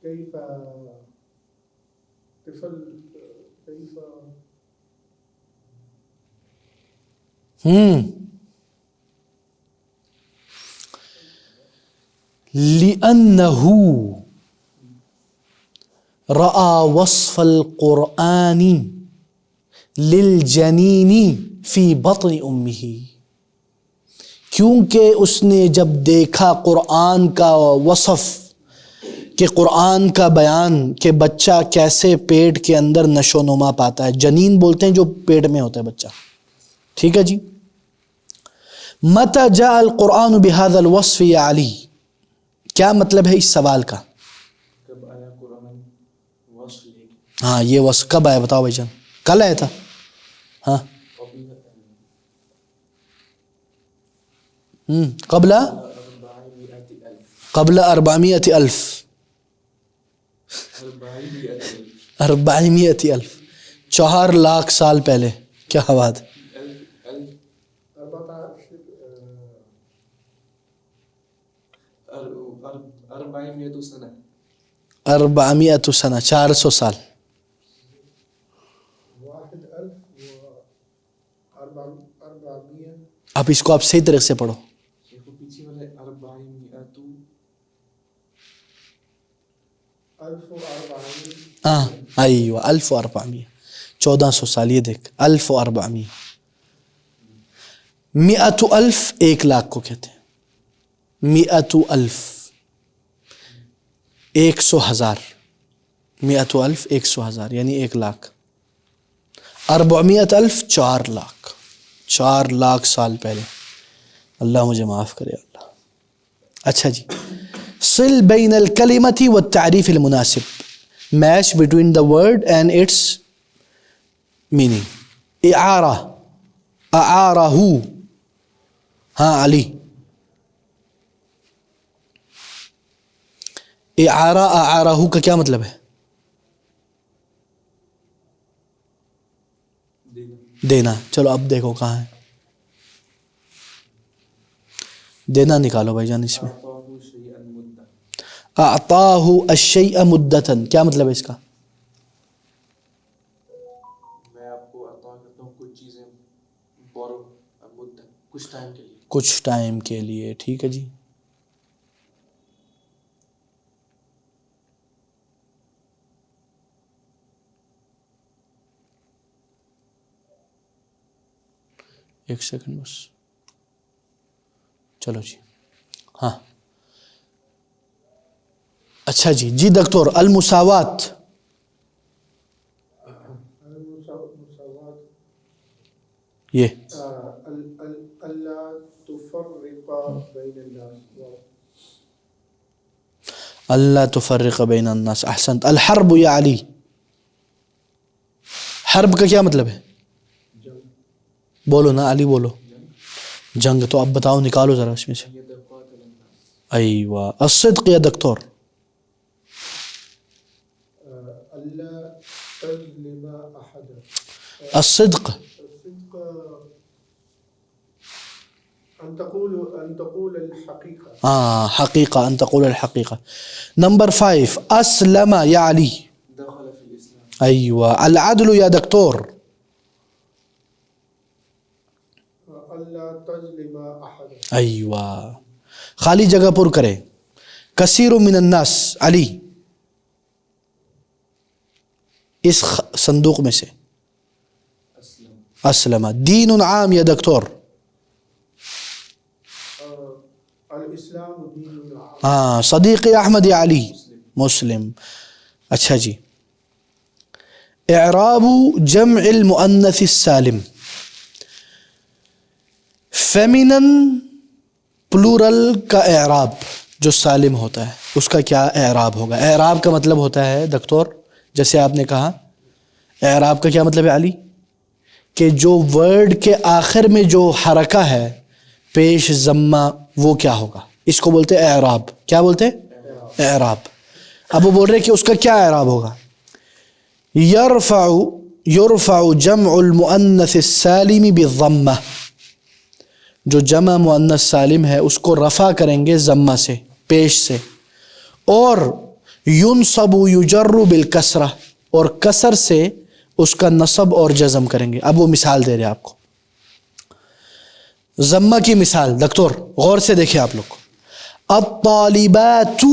كيف لأنه رأى وصف القرآن للجنین فی بطن امہ، کیونکہ اس نے جب دیکھا قرآن کا وصف کہ قرآن کا بیان کہ بچہ کیسے پیٹ کے اندر نشو و نما پاتا ہے. جنین بولتے ہیں جو پیٹ میں ہوتا ہے بچہ. ٹھیک ہے جی. متى جاء القرآن بهذا الوصف یا علی، کیا مطلب ہے اس سوال کا؟ کب آیا قرآن وصف لے کے؟ ہاں یہ وصف کب آیا بتاؤ بھائی جان؟ کل آیا تھا. ہاں قبل 400,000 4 لاکھ سال پہلے. کیا بات. 400 سنہ 400 سال. 1,400 اب اس کو آپ صحیح طریقے سے پڑھو. پیچھے والے 400 ہاں ایوہ 1400 1400 سال. یہ دیکھ 1400 100,000 1 لاکھ کو کہتے ہیں. 100,000 100,000 100,000 100,000 یعنی 1 لاکھ. 400,000 4 لاکھ 4 لاکھ سال پہلے. اللہ مجھے معاف کرے اللہ. اچھا جی. صل بین الکلمۃ والتعریف المناسب، match between the word and its meaning. اعارہ اعارہ. ہاں علی. اعارہ اعارہ کا کیا مطلب ہے؟ دینا. چلو اب دیکھو کہاں ہے. دینا نکالو بھائی جان اس میں. اعطاہ الشیء مدۃ، کیا مطلب ہے اس کا؟ میں آپ کو عطا کرتا ہوں کچھ چیزیں بورو مدت کچھ ٹائم کے لیے. کچھ ٹائم کے لیے. ٹھیک ہے جی. ایک سیکنڈ بس. چلو جی. ہاں اچھا جی. جی دکتور المساوات. یہ اللہ تفرق بین الناس. اللہ تفرق بین الناس. احسنت. الحرب یا علی، حرب کا کیا مطلب ہے؟ بولو نا علی بولو. جنگ. تو اب بتاؤ نکالو ذرا اس میں سے. ایوہ. الصدق یا دکتور؟ اللہ تظلم احد. الصدق ان تقول الحقیقہ. ہاں حقیقہ. ان تقول الحقیقہ. نمبر 5 اسلم یا علی. دخل فی الاسلام. ایوہ. العدل یا دکتور؟ اللہ تظلم احد. ایوہ. خالی جگہ پر کرے. کثیر من الناس. علی. اس صندوق میں سے؟ اسلم. دین عام یا دکتور؟ الاسلام دین عام. ہاں صدیقی احمد علی مسلم. اچھا جی، اعراب جمع المؤنث السالم. فیمینن پلورل کا اعراب جو سالم ہوتا ہے اس کا کیا اعراب ہوگا؟ اعراب کا مطلب ہوتا ہے دکتور، جیسے آپ نے کہا، اعراب کا کیا مطلب ہے علی؟ کہ جو ورڈ کے آخر میں جو حرکہ ہے پیش ضمہ وہ کیا ہوگا، اس کو بولتے ہیں اعراب. کیا بولتے ہیں؟ اعراب. اب وہ بول رہے کہ اس کا کیا اعراب ہوگا؟ یرفع جمع المؤنث السالم بالضمہ. جو جمع مؤنث سالم ہے اس کو رفع کریں گے ضمہ سے، پیش سے. اور ینصب یجر بالکسرہ، اور کسر سے اس کا نصب اور جزم کریں گے. اب وہ مثال دے رہے ہیں آپ کو، ضمہ کی مثال. دکتور غور سے دیکھیں آپ لوگ. الطالبات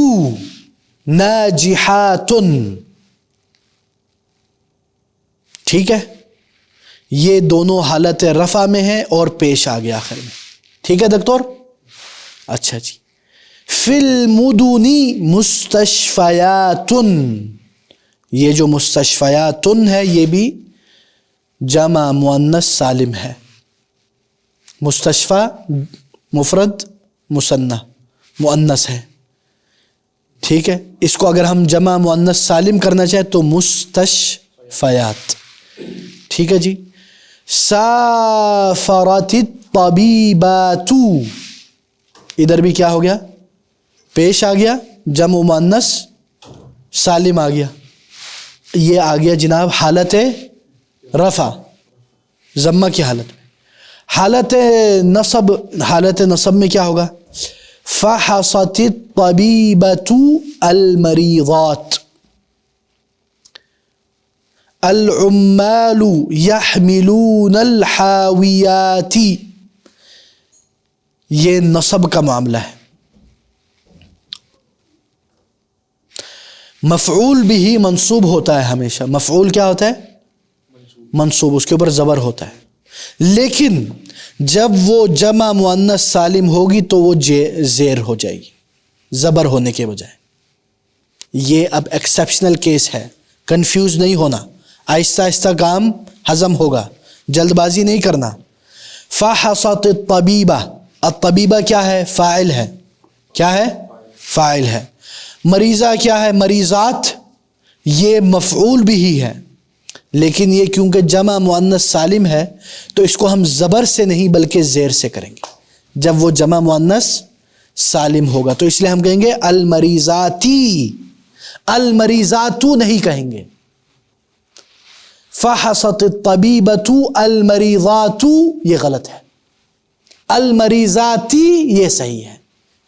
ناجحات. ٹھیک ہے، یہ دونوں حالت رفع میں ہیں اور پیش آ گیا آخر میں. ٹھیک ہے دکتور؟ اچھا جی. فی المدن مستشفیات. یہ جو مستشفیات ہے یہ بھی جمع مؤنث سالم ہے. مستشفی مفرد مثنی مؤنث ہے. ٹھیک ہے، اس کو اگر ہم جمع مؤنث سالم کرنا چاہیں تو مستشفیات. ٹھیک ہے جی. سافرت الطبیبات. ادھر بھی کیا ہو گیا؟ پیش آ گیا، جمع مؤنث سالم آ گیا. یہ آ گیا جناب حالت رفع ضمہ کی حالت میں. حالت نصب میں کیا ہوگا؟ فحصت الطبیبۃ المریضات. العمال يحملون الحاویات. یہ نصب کا معاملہ ہے. مفعول بھی منصوب ہوتا ہے ہمیشہ. مفعول کیا ہوتا ہے؟ منصوب، اس کے اوپر زبر ہوتا ہے. لیکن جب وہ جمع مؤنث سالم ہوگی تو وہ زیر ہو جائے گی زبر ہونے کے بجائے. یہ اب ایکسیپشنل کیس ہے، کنفیوز نہیں ہونا. آہستہ آہستہ کام ہضم ہوگا، جلد بازی نہیں کرنا. فحصت الطبیبہ. الطبیبہ کیا ہے؟ فاعل ہے. کیا ہے؟ فاعل ہے. مریضہ کیا ہے؟ مریضات. یہ مفعول بھی ہی ہے، لیکن یہ کیونکہ جمع مؤنث سالم ہے تو اس کو ہم زبر سے نہیں بلکہ زیر سے کریں گے جب وہ جمع مؤنث سالم ہوگا. تو اس لیے ہم کہیں گے المریضاتی. المریضاتو نہیں کہیں گے. فحصت الطبیبۃ المریضات یہ غلط ہے. المریضاتی یہ صحیح ہے.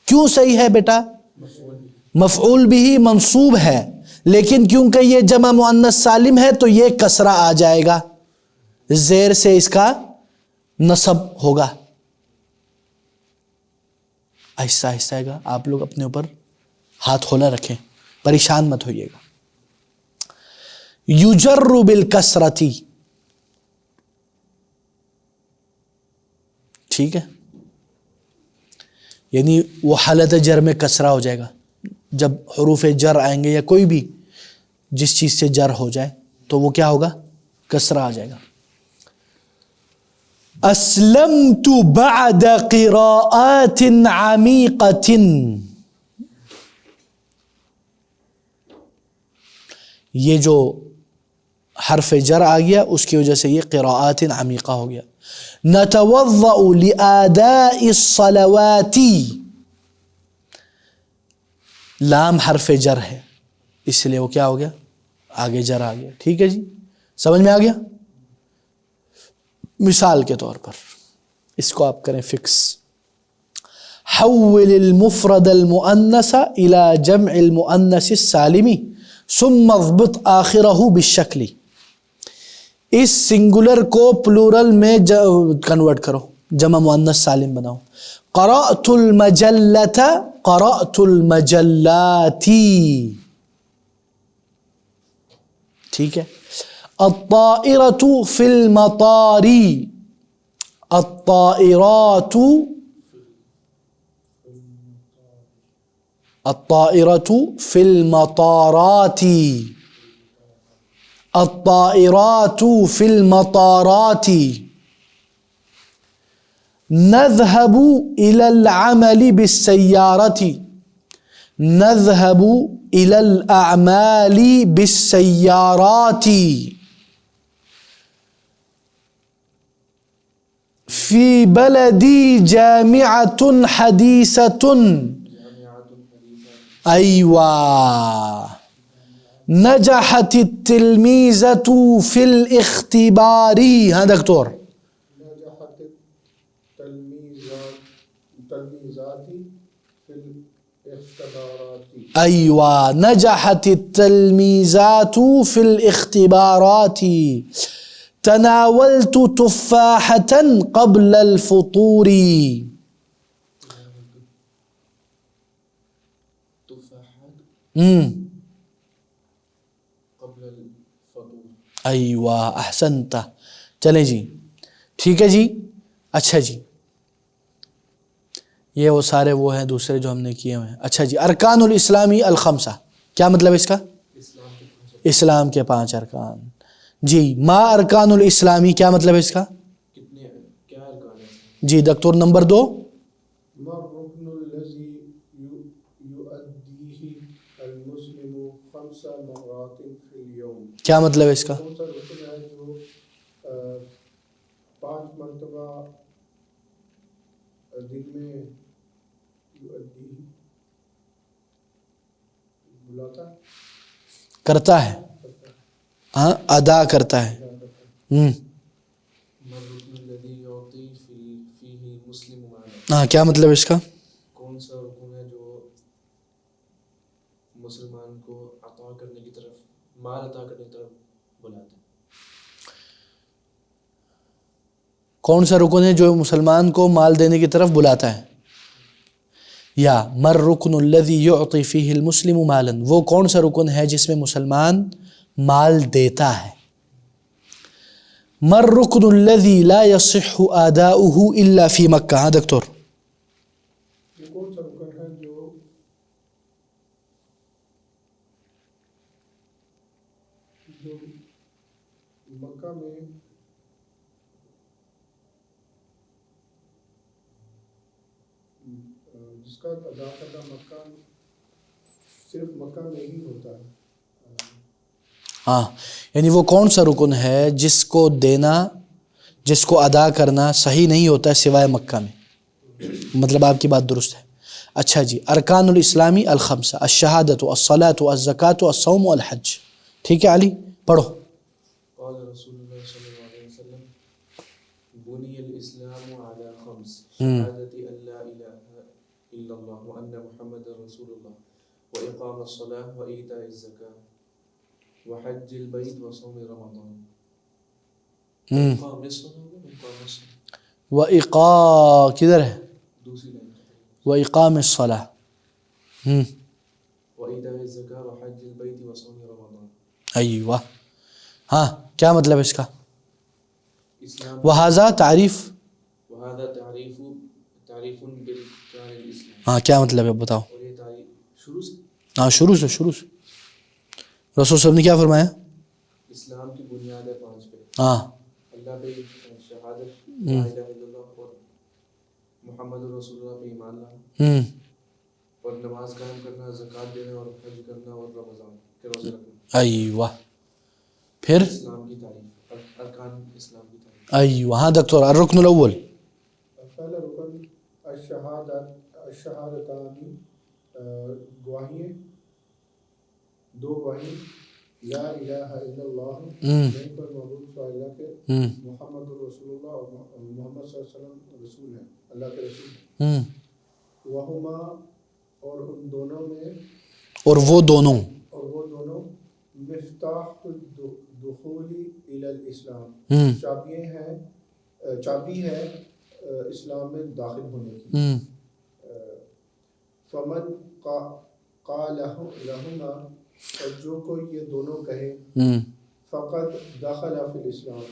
کیوں صحیح ہے بیٹا؟ مفعول بھی منصوب ہے، لیکن کیونکہ یہ جمع مؤنث سالم ہے تو یہ کسرہ آ جائے گا، زیر سے اس کا نصب ہوگا. آہستہ آہستہ گا. آپ لوگ اپنے اوپر ہاتھ کھولا رکھیں، پریشان مت ہوئیے گا. یجر بالکسرتی. ٹھیک ہے، یعنی وہ حالت جر میں کسرہ ہو جائے گا. جب حروف جر آئیں گے یا کوئی بھی جس چیز سے جر ہو جائے تو وہ کیا ہوگا؟ کسرہ آ جائے گا. اسلمت بعد قراءات عمیقۃ. یہ جو حرف جر آ گیا اس کی وجہ سے یہ قراءات عمیقہ ہو گیا. نتوضأ لآداء الصلوات. لام حرف جر ہے اس لیے وہ کیا ہو گیا؟ آگے جر آ گیا. ٹھیک ہے جی، سمجھ میں آ گیا؟ مثال کے طور پر اس کو آپ کریں فکس. حول المفرد المؤنث الى جمع المؤنث السالم ثم اضبط آخرہ بالشکل. اس سنگولر کو پلورل میں کنورٹ کرو، جمع مؤنث سالم بناؤ. قرأت المجلۃ قرأت المجلاتی. ٹھیک ہے، الطائرة في المطار. الطائرات الطائرة في المطارات. الطائرات في المطارات. نذهب إلى العمل بالسيارة. نذهب إلى الأعمال بالسيارات. في بلدي جامعة حديثة. أيوة. نجحت التلميذة في الاختبار. ها دكتور. نجحت التلميذات في الاختبارات. أيوة. نجحت التلميذات في الاختبارات. تناولت تفاحة قبل الفطور. قبل الفطور. أيوة أحسنت. چلیں جی ٹھیک ہے جی. اچھا جی یہ وہ سارے وہ ہیں دوسرے جو ہم نے کیے ہوئے ہیں. اچھا جی ارکان الاسلامی الخمسہ کیا مطلب ہے اس کا؟ اسلام کے 5 ارکان. جی ما ارکان الاسلامی کیا مطلب ہے اس کا؟ کیا ارکان ہے؟ جی دکتور نمبر 2 ما الركن الذي يؤديه المسلم 5 مرات في اليوم. کیا مطلب ہے اس کا؟ کون سا رکن ہے جو 5 مرتبہ دن میں بلاتا ہے کرتا ہے. ہاں ادا کرتا ہے. ہاں کیا مطلب ہے اس کا؟ کون سا رکن ہے جو مسلمان کو عطا کرنے کی طرف مال عطا کرنے کی طرف بلاتا ہے. کون سا رکن ہے جو مسلمان کو مال دینے کی طرف بلاتا ہے؟ یا مر رکن الذی یعطی فیہ المسلم مالا وہ کون سا رکن ہے جس میں مسلمان مال دیتا ہے؟ مر رکن الذی لا یصح اداؤہ الا فی مکہ. ہاں دکتور یہ کون سا رکن ہے جو مکہ میں جس کا ادا کرنا مکہ صرف مکہ میں ہی ہوتا ہے. ہاں یعنی وہ کون سا رکن ہے جس کو دینا جس کو ادا کرنا صحیح نہیں ہوتا ہے سوائے مکہ میں. مطلب آپ کی بات درست ہے. اچھا جی ارکان الاسلامی الخمسہ الشہادۃ الصلاۃ الزکوٰۃ الصوم والحج. ٹھیک ہے علی پڑھو. قال رسول اللہ صلی اللہ علیہ وسلم بني الاسلام على 5 شهادة ان لا اله الا الله وان محمد رسول الله واقام الصلاة وايتاء الزكاة وحج البيت وصوم رمضان. اقام الصلاة کدھر ہے؟ دوسری لائن وإقام الصلاة. وإيتاء الزكاة وحج البيت وصوم رمضان. ایوہ ہاں کیا مطلب ہے اس کا؟ اسلام وہذا تعریف. وهذا تعریف بالارکان الاسلام. ہاں کیا مطلب ہے بتاؤ. اور یہ تعریف شروع سے ہاں شروع سے رسول صاحب نے کیا فرمایا؟ اسلام کی بنیاد ہے 5 پہ. ہاں اللہ پہ شہادت لا الہ الا اللہ اور محمد رسول اللہ پہ ایمان لانا اور نماز قائم کرنا زکوٰۃ دینا اور حج کرنا اور رمضان کے روزے رکھنا. ایوہ پھر اسلام کی تعریف ارکان اسلام کی تعریف. ایوہ ہاں دکتور الرکن الاول. پہلا رکن الشہادتانی گواہییں 2 گواہی لا الہ الا اللہ نہیں پر معبود سوا اللہ کے محمد رسول اللہ اور محمد صلی اللہ علیہ وسلم رسول ہیں اللہ کے رسول ہیں. وہما اور ان دونوں میں اور وہ دونوں مفتاح الدخول الی الاسلام چابی ہے اسلام میں داخل ہونے کی. فمن قالہما اور جو کوئی یہ دونوں کہے فقط داخل فی الاسلام،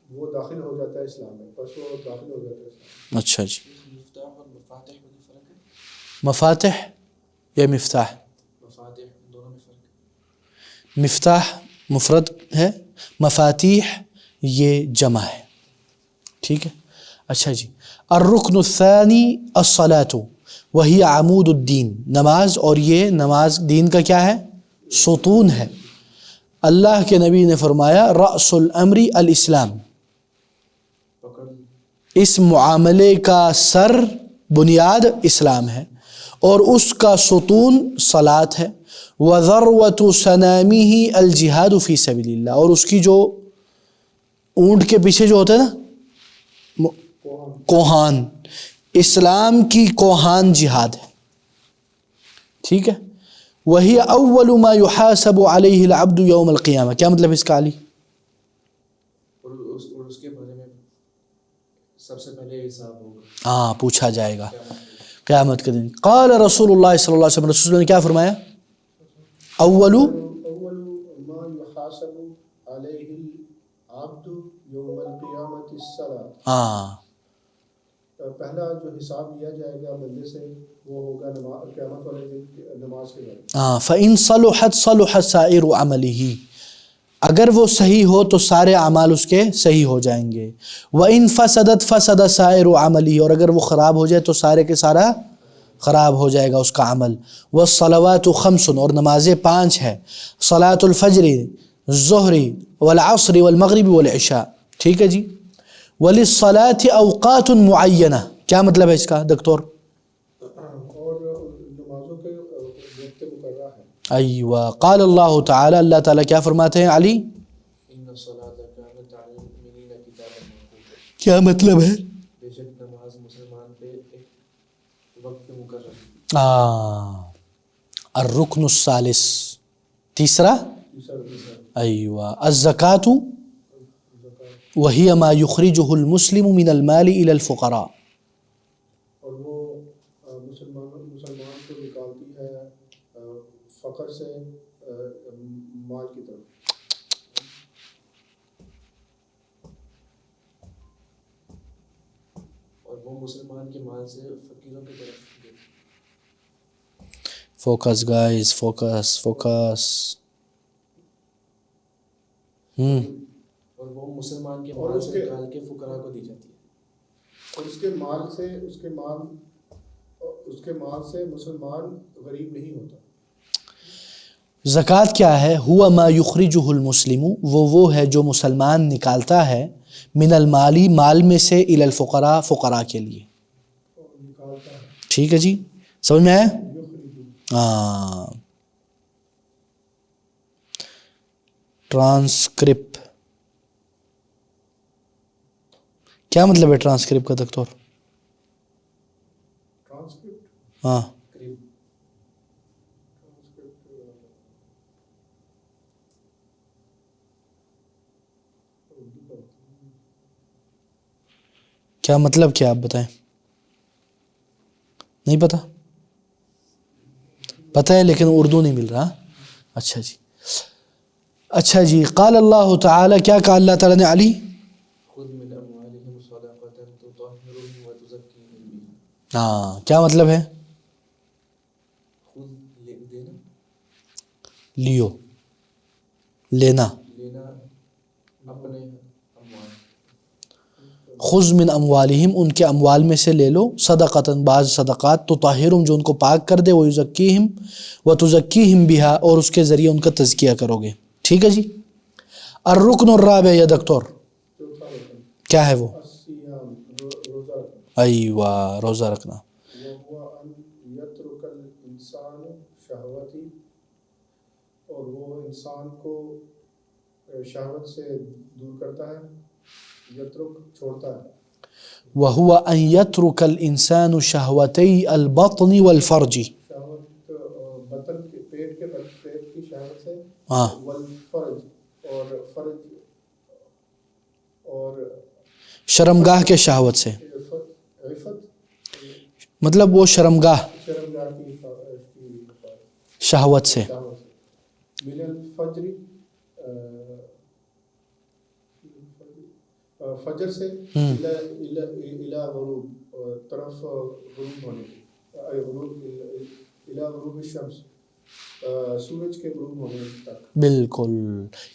وہ داخل ہو جاتا ہے اسلام میں، بس وہ داخل ہو جاتا ہے اسلام میں۔ اچھا جی، مفتاح اور مفاتح میں کوئی فرق ہے؟ مفاتح یا مفتاح؟ مفاتح دونوں میں فرق ہے؟ مفتاح مفرد ہے، مفاتیح یہ جمع ہے، ٹھیک ہے۔ اچھا جی، الرکن الثانی الصلاۃ وہی عمود الدین، نماز، اور یہ نماز دین کا کیا ہے؟ ستون ہے۔ اللہ کے نبی نے فرمایا رأس الامر الاسلام، پکڑ اس معاملے کا سر بنیاد اسلام ہے اور اس کا ستون صلاۃ ہے۔ وذروۃ سنامہ الجہاد فی سبیل اللہ، اور اس کی جو اونٹ کے پیچھے جو ہوتا ہے نا کوہان، اسلام کی کوہان جہاد ہے، ٹھیک ہے۔ وہی اول ما یحاسب علیہ العبد یوم القیامہ، کیا مطلب اس کا علی؟ اور اس کے بارے میں سب سے پہلے حساب ہوگا، ہاں، پوچھا جائے گا قیامت کے دن۔ قال رسول اللہ صلی اللہ علیہ وسلم، رسول اللہ نے کیا فرمایا؟ اول اول ما یحاسب علیہ العبد یوم القیامت الصلاۃ، ہاں، پہلا جو حساب لیا جائے گا بندے سے وہ ہوگا قیامت والے دن نماز کے بارے میں۔ ہاں، فإن صلحت صلح سائر عملہ، اگر وہ صحیح ہو تو سارے اعمال اس کے صحیح ہو جائیں گے۔ وإن فسدت فسد سائر عملہ، اور اگر وہ خراب ہو جائے تو سارے کے سارا خراب ہو جائے گا اس کا عمل۔ والصلوات خمس، اور نمازیں 5 ہے، صلاۃ الفجر، الظہر والعصر والمغرب والعشاء، ٹھیک ہے جی۔ وللصلاۃ اوقات معینہ، کیا مطلب ہے اس کا دکتور؟ اور نمازوں کے وقت مقررہ ہے۔ ایوہ، قال اللہ تعالی، اللہ تعالیٰ کیا فرماتے ہیں علی؟ ان الصلاۃ کانت علی المؤمنین کتابا موقوتا، کیا مطلب ہے؟ بے شک نماز مسلمان پہ ایک وقت مقرر ہے۔ الرکن الثالث، تیسرا، ایوہ، الزکاۃ وہی ما یخرجہ المسلم من المال الی الفقراء، اور وہ مسلمان کو نکالتی ہے فقر سے مال کی طرف۔ اور وہ مسلمان کے مال سے فقیروں کی طرف دیتی ہے۔ Focus guys, focus focus. اور وہ مسلمان کے اور مال اس سے کے نکال کے فقراء کو دی جاتی ہے۔ اور اس کے مال سے مسلمان غریب نہیں ہوتا۔ زکوٰۃ کیا ہے؟ ہوا ما یخرجہ المسلم، وہ ہے جو مسلمان نکالتا ہے، من المالی، مال میں سے، الی الفقراء، فقراء کے لیے، نکالتا ہے، ٹھیک ہے جی، سمجھ میں آیا؟ یخرج، ہاں۔ ٹرانسکرپٹ، کیا مطلب ہے ٹرانسکرپٹ کا دکتور؟ ٹرانسکرپٹ، ہاں، قریب کیا مطلب کیا آپ بتائیں؟ نہیں پتہ؟ پتہ ہے لیکن اردو نہیں مل رہا۔ اچھا جی، اچھا جی، قال اللہ تعالی، کیا کہا اللہ تعالیٰ نے علی؟ خذ من اموالہم صدقۃ تطہرہم وتزکیہم بہا، ہاں، کیا مطلب ہے؟ خود دینا، لیو، لینا، لینا اپنے اموال، خذ من اموالہم، ان کے اموال میں سے لے لو، صدقۃ، بعض صدقات، تطہرہم، جو ان کو پاک کر دے، ویزکیہم، وتزکیہم بہا، اور اس کے ذریعے ان کا تزکیہ کرو گے، ٹھیک ہے جی۔ الرکن الرابع یا دکتور، چوتھا رکن، کیا ہے وہ؟ الصیام، روزہ رکھنا، ایوہ، روزہ رکھنا۔ وهو ان یترک الانسان شہوتی، اور وہ انسان کو شہوت سے دور کرتا ہے، یترک چھوڑتا ہے، وَهُوَ أَن يَتْرُكَ الْإِنسَانُ شَهْوَتَيْ الْبَطْنِ وَالْفَرْجِ، شہوت بطن کے پیٹ کی شہوت سے، ہاں، والفرج، اور فرج، اور شرمگاہ کے شہوت سے، عفت، مطلب وہ شرمگاہ شرمگاہ کی شہوت سے، شہوت سے، من الفجر، فجر سے الی غروب طرف غروب ہونے غروب الی غروب الشمس سورج کے غروب ہونے تک. بالکل.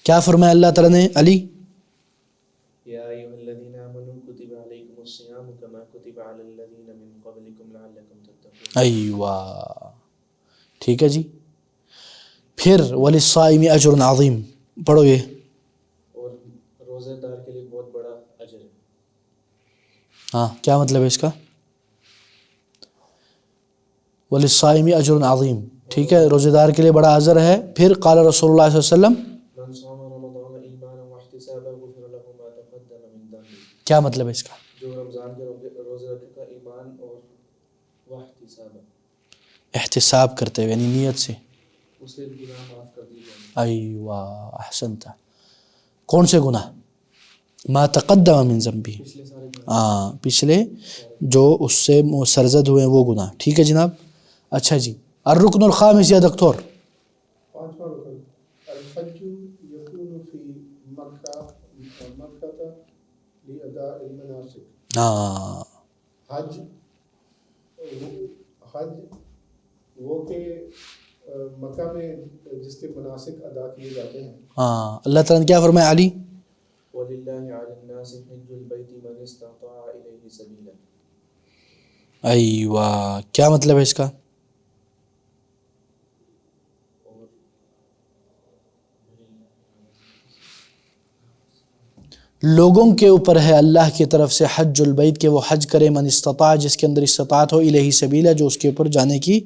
کیا فرمایا اللہ تعالیٰ نے علی؟ یا ایھا الذین آمنوا کتب علیکم الصیام کما کتب علی الذین من قبلکم لعلکم تتقون. ایوہ ٹھیک ہے جی. پھر وللصائم اجر عظیم پڑھو یہ. اور روزے دار کے لیے بہت بڑا اجر ہے. ہاں کیا مطلب ہے اس کا؟ وللصائم اجر عظیم ٹھیک ہے، روزے دار کے لیے بڑا اجر ہے. پھر قال رسول اللہ صلی اللہ علیہ وسلم من صام رمضان ایمانا واحتسابا غفر له ما تقدم من ذنبه. کیا مطلب ہے اس کا؟ جو رمضان کے روزے رکھے گا ایمان اور واحتسابا احتساب کرتے ہوئے یعنی نیت سے. اس کے گناہ معاف کر دیے جائیں گے. ایوہ احسنت. کون سے گناہ؟ ما تقدم من ذنبی، پچھلے سارے گناہ. ہاں پچھلے جو اس سے سرزد ہوئے وہ گناہ. ٹھیک ہے جناب. اچھا جی. الرکن الخامس یا دکتور. پانچواں رکن الحج یکون فی مکہ لاداء المناسک. ہاں حج وہ کہ مکہ میں جس کے مناسک ادا کیے جاتے ہیں. ہاں. اللہ تعالیٰ نے کیا فرمایا علی؟ وَلِلَّهِ عَلَى النَّاسِ حِجُّ الْبَيْتِ مَنِ اسْتَطَاعَ إِلَيْهِ سَبِيلًا. ایوہ کیا مطلب ہے اس کا؟ لوگوں کے اوپر ہے اللہ کی طرف سے حج البیت کہ وہ حج کرے، من استطاع جس کے اندر استطاعت ہو، الیہ سبیلا جو اس کے اوپر جانے کی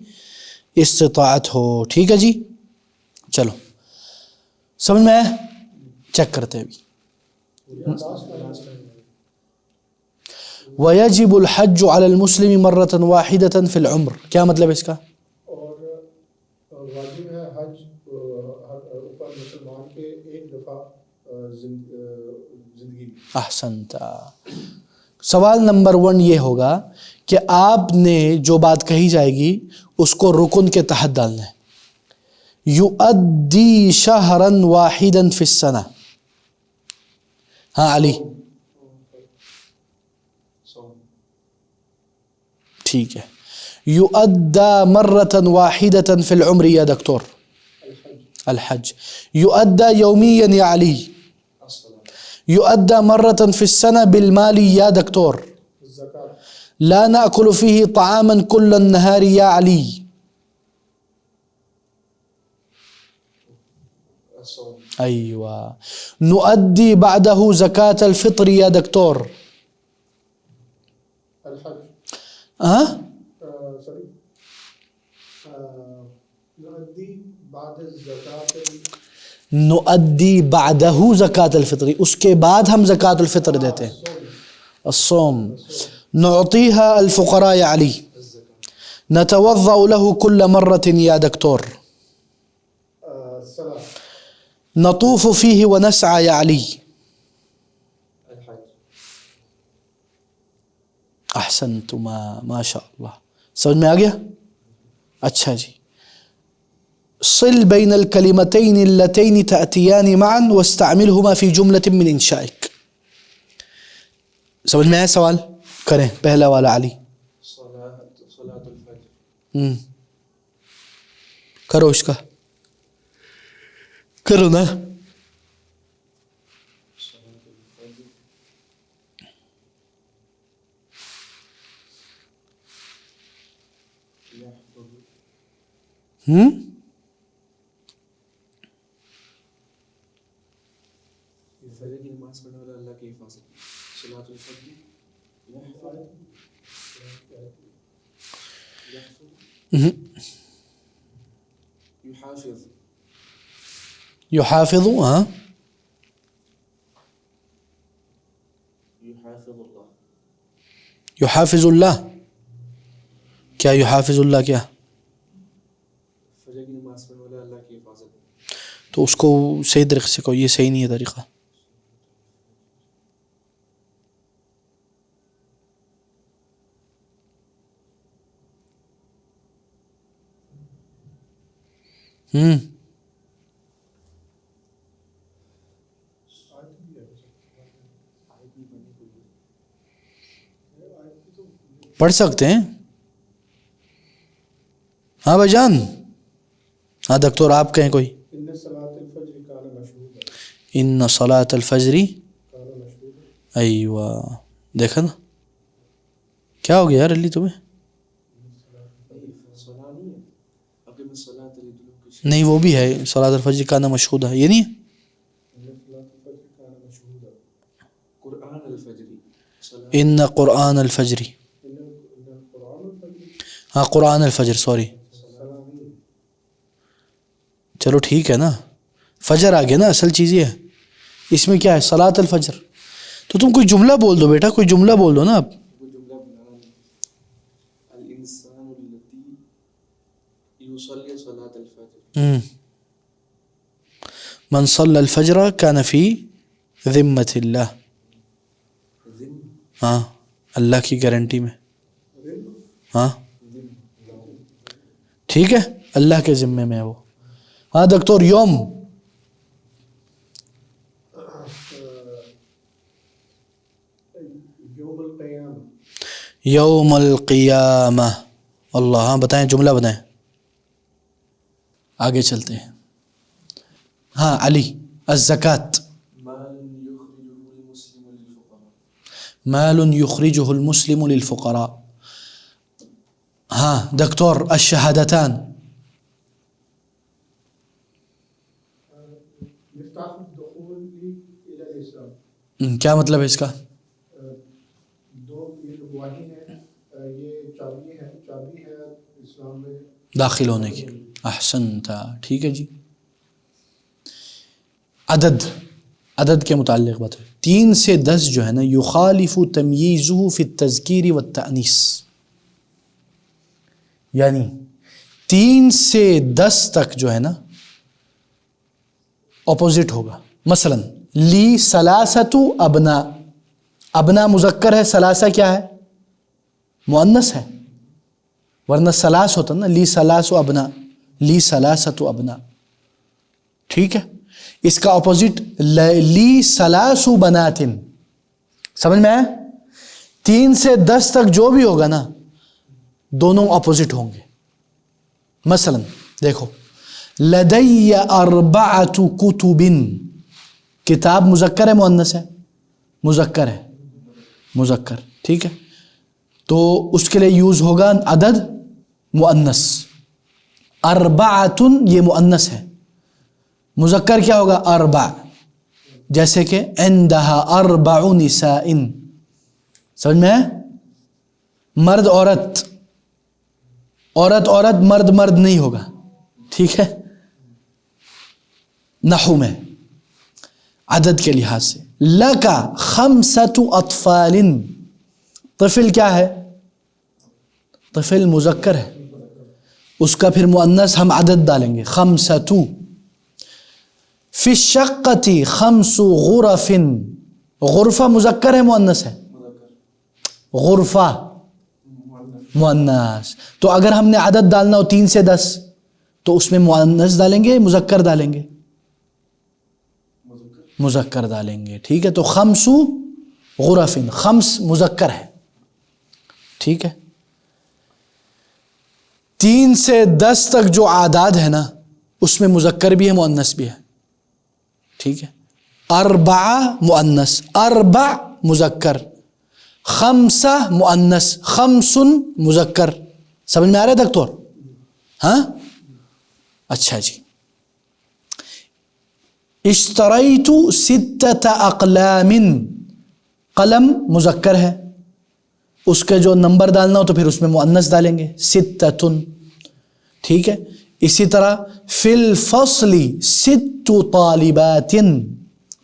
استطاعت ہو. ٹھیک ہے جی. چلو سمجھ میں آیا؟ چیک کرتے بھی. وَيَجِبُ الْحَجُّ عَلَى الْمُسْلِمِ مَرَّةً وَاحِدَةً فِي الْعُمْرِ. کیا مطلب ہے اس کا؟ اور واجب ہے حج اوپر مسلمان کے ایک دفعہ زندگی میں. احسنت. سوال نمبر 1 یہ ہوگا کہ آپ نے جو بات کہی جائے گی اس کو رکن کے تحت ڈالنا ہے. یؤدی شہرا واحدا فی السنہ. ہاں علی ٹھیک ہے. یؤدى مرة واحدة في العمر یا دکتور. الحج. یؤدى یومیا یا علی. يؤدى مرة في السنة بالمال يا دكتور. لا نأكل فيه طعاما كل النهار يا علي. أيوة. نؤدي بعده زكاة الفطر يا دكتور. الحج. نؤدي بعد الزكاة. نؤدی بعدہ زکاة الفطر اس کے بعد ہم زکاة الفطر دیتے ہیں. الصوم. نعطیها الفقراء یا علی. نتوضأ له كل مرة يا دكتور. نطوف فيه ونسعى يا علي. احسنتما ما شاء اللہ. سمجھ میں آ گیا؟ اچھا جی. صل بين الكلمتين اللتين تأتيان معا واستعملهما في جملة من انشائك. سمجھ میں آیا سوال؟ کریں پہلا والا علی. صلاة الفجر. کرو اس کا کرو نا. فجر کی نماز پڑھنے والا اللہ کی حفاظت. صلاة الفجر يحافظ. يحافظ ہاں يحافظ الله. يحافظ اللہ. کیا يحافظ اللہ کیا؟ فجر کی نماز پڑھنے والا اللہ کی حفاظت. تو اس کو صحیح طریقے سے کہو، یہ صحیح نہیں ہے طریقہ. پڑھ سکتے ہیں؟ ہاں بھائی جان، ہاں دکتور آپ کہیں کوئی. ان صلاۃ الفجر کان مشہودا، ان صلاۃ الفجر، کان مشہودا. ایوہ دیکھا نا کیا ہو گیا یار علی تمہیں؟ صلاح نہیں ہے، اقیم الصلاۃ لدلوک الشمس. نہیں وہ بھی ہے، صلاۃ الفجر کا نام مشہود ہے، یہ نہیں ہے. ان صلاۃ الفجر کان مشہودا. قرآن الفجر، ان قرآن الفجر، ان قرآن الفجر ہاں قرآن الفجر، سوری. صلاح نہیں. چلو ٹھیک ہے نا، فجر آ گیا نا، اصل چیز یہ ہے. اس میں کیا ہے؟ صلاۃ الفجر. تو تم کوئی جملہ بول دو بیٹا، کوئی جملہ بول دو نا آپ. وہ جملہ بنا الانسان الذی یصلی صلاۃ الفجر. من صلی الفجر کان فی ذمۃ اللہ. ہاں اللہ کی گارنٹی میں. ہاں ٹھیک ہے، اللہ کے ذمے میں ہے وہ. ہاں دکتور یوم. یوم القیامہ. یوم القیامہ. اللہ، ہاں بتائیں، جملہ بتائیں، آگے چلتے ہیں. ہاں علی، الزکاة مال یخرجہ المسلم للفقراء. مال یخرجہ المسلم للفقراء. ہاں دکتور الشہادتان. مفتاح الدخول الی الاسلام. کیا مطلب ہے اس کا؟ دو یہ جو گواہی ہے، یہ چابی ہے اسلام میں داخل ہونے کی. احسنت، ٹھیک ہے جی. عدد کے متعلق بات ہے. 3 سے 10 جو ہے نا، یخالف تمییزہ فی التذکیر والتأنیث، یعنی 3 سے 10 تک جو ہے نا اپوزٹ ہوگا. مثلا لی ثلاثۃ ابناء، ابنا مذکر ہے، ثلاثہ کیا ہے؟ مؤنث ہے، ورنہ ثلاث ہوتا نا، لی ثلاث ابناء، لی ثلاثۃ ابناء. ٹھیک ہے، اس کا اپوزٹ لی ثلاث بنات. سمجھ میں آیا؟ 3 سے 10 تک جو بھی ہوگا نا، دونوں اپوزٹ ہوں گے. مثلا دیکھو، لدی اربعۃ کتب، کتاب مذکر ہے مؤنث ہے؟ مذکر ہے، مذکر. ٹھیک ہے، تو اس کے لیے یوز ہوگا عدد مؤنث. اربعۃ یہ مؤنث ہے، مذکر کیا ہوگا؟ اربع. جیسے کہ عندہا اربع نساء. سمجھ میں ہے؟ مرد عورت، عورت عورت، مرد مرد نہیں ہوگا. ٹھیک ہے، نحو میں عدد کے لحاظ سے. لکا خمسۃ اطفال، طفل کیا ہے؟ طفل مذکر ہے، اس کا پھر مؤنث ہم عدد ڈالیں گے، خمسۃ. فی الشقۃ خمس غرف، غرفہ مذکر ہے مؤنث ہے؟ غرفہ مؤنث. تو اگر ہم نے عدد ڈالنا ہو 3 سے 10 تو اس میں مؤنث ڈالیں گے، مذکر ڈالیں گے؟ مذکر ڈالیں گے. ٹھیک ہے، تو خمس غرف، خمس مذکر ہے. ٹھیک ہے، 3 سے 10 تک جو اعداد ہے نا، اس میں مذکر بھی ہے مؤنث بھی ہے. ٹھیک ہے، اربعہ مؤنث، اربع مذکر، خمسہ مؤنث، خمس مذکر. سمجھ میں آ رہا ہے دکتور؟ ہاں اچھا جی. اشتریت 6 اقلام، قلم مذکر ہے، اس کے جو نمبر ڈالنا ہو تو پھر اس میں مؤنث ڈالیں گے، 6. ٹھیک ہے، اسی طرح فی الفصل 6 طالبات،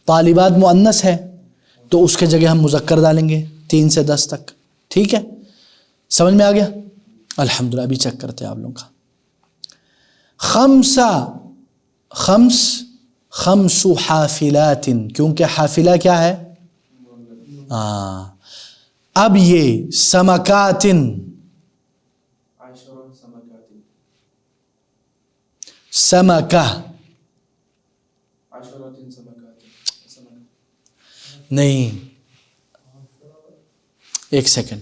طالبات مؤنث ہے تو اس کے جگہ ہم مذکر ڈالیں گے 3 سے 10 تک. ٹھیک ہے، سمجھ میں آ گیا؟ الحمدللہ. ابھی چیک کرتے ہیں آپ لوگوں کا. خمس حافلات، کیونکہ حافلہ کیا ہے؟ اب یہ سمکات، 10 سمکات، سمکہ 10 سمکات. نہیں، ایک second.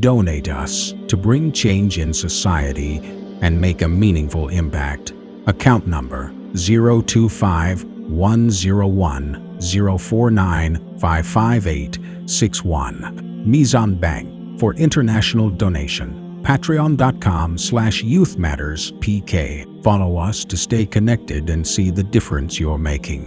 Donate us to bring change in society and make a meaningful impact. Account number 025104104955861. Mizan Bank for international donation. Patreon.com/YouthMattersPK. Follow us to stay connected and see the difference you're making.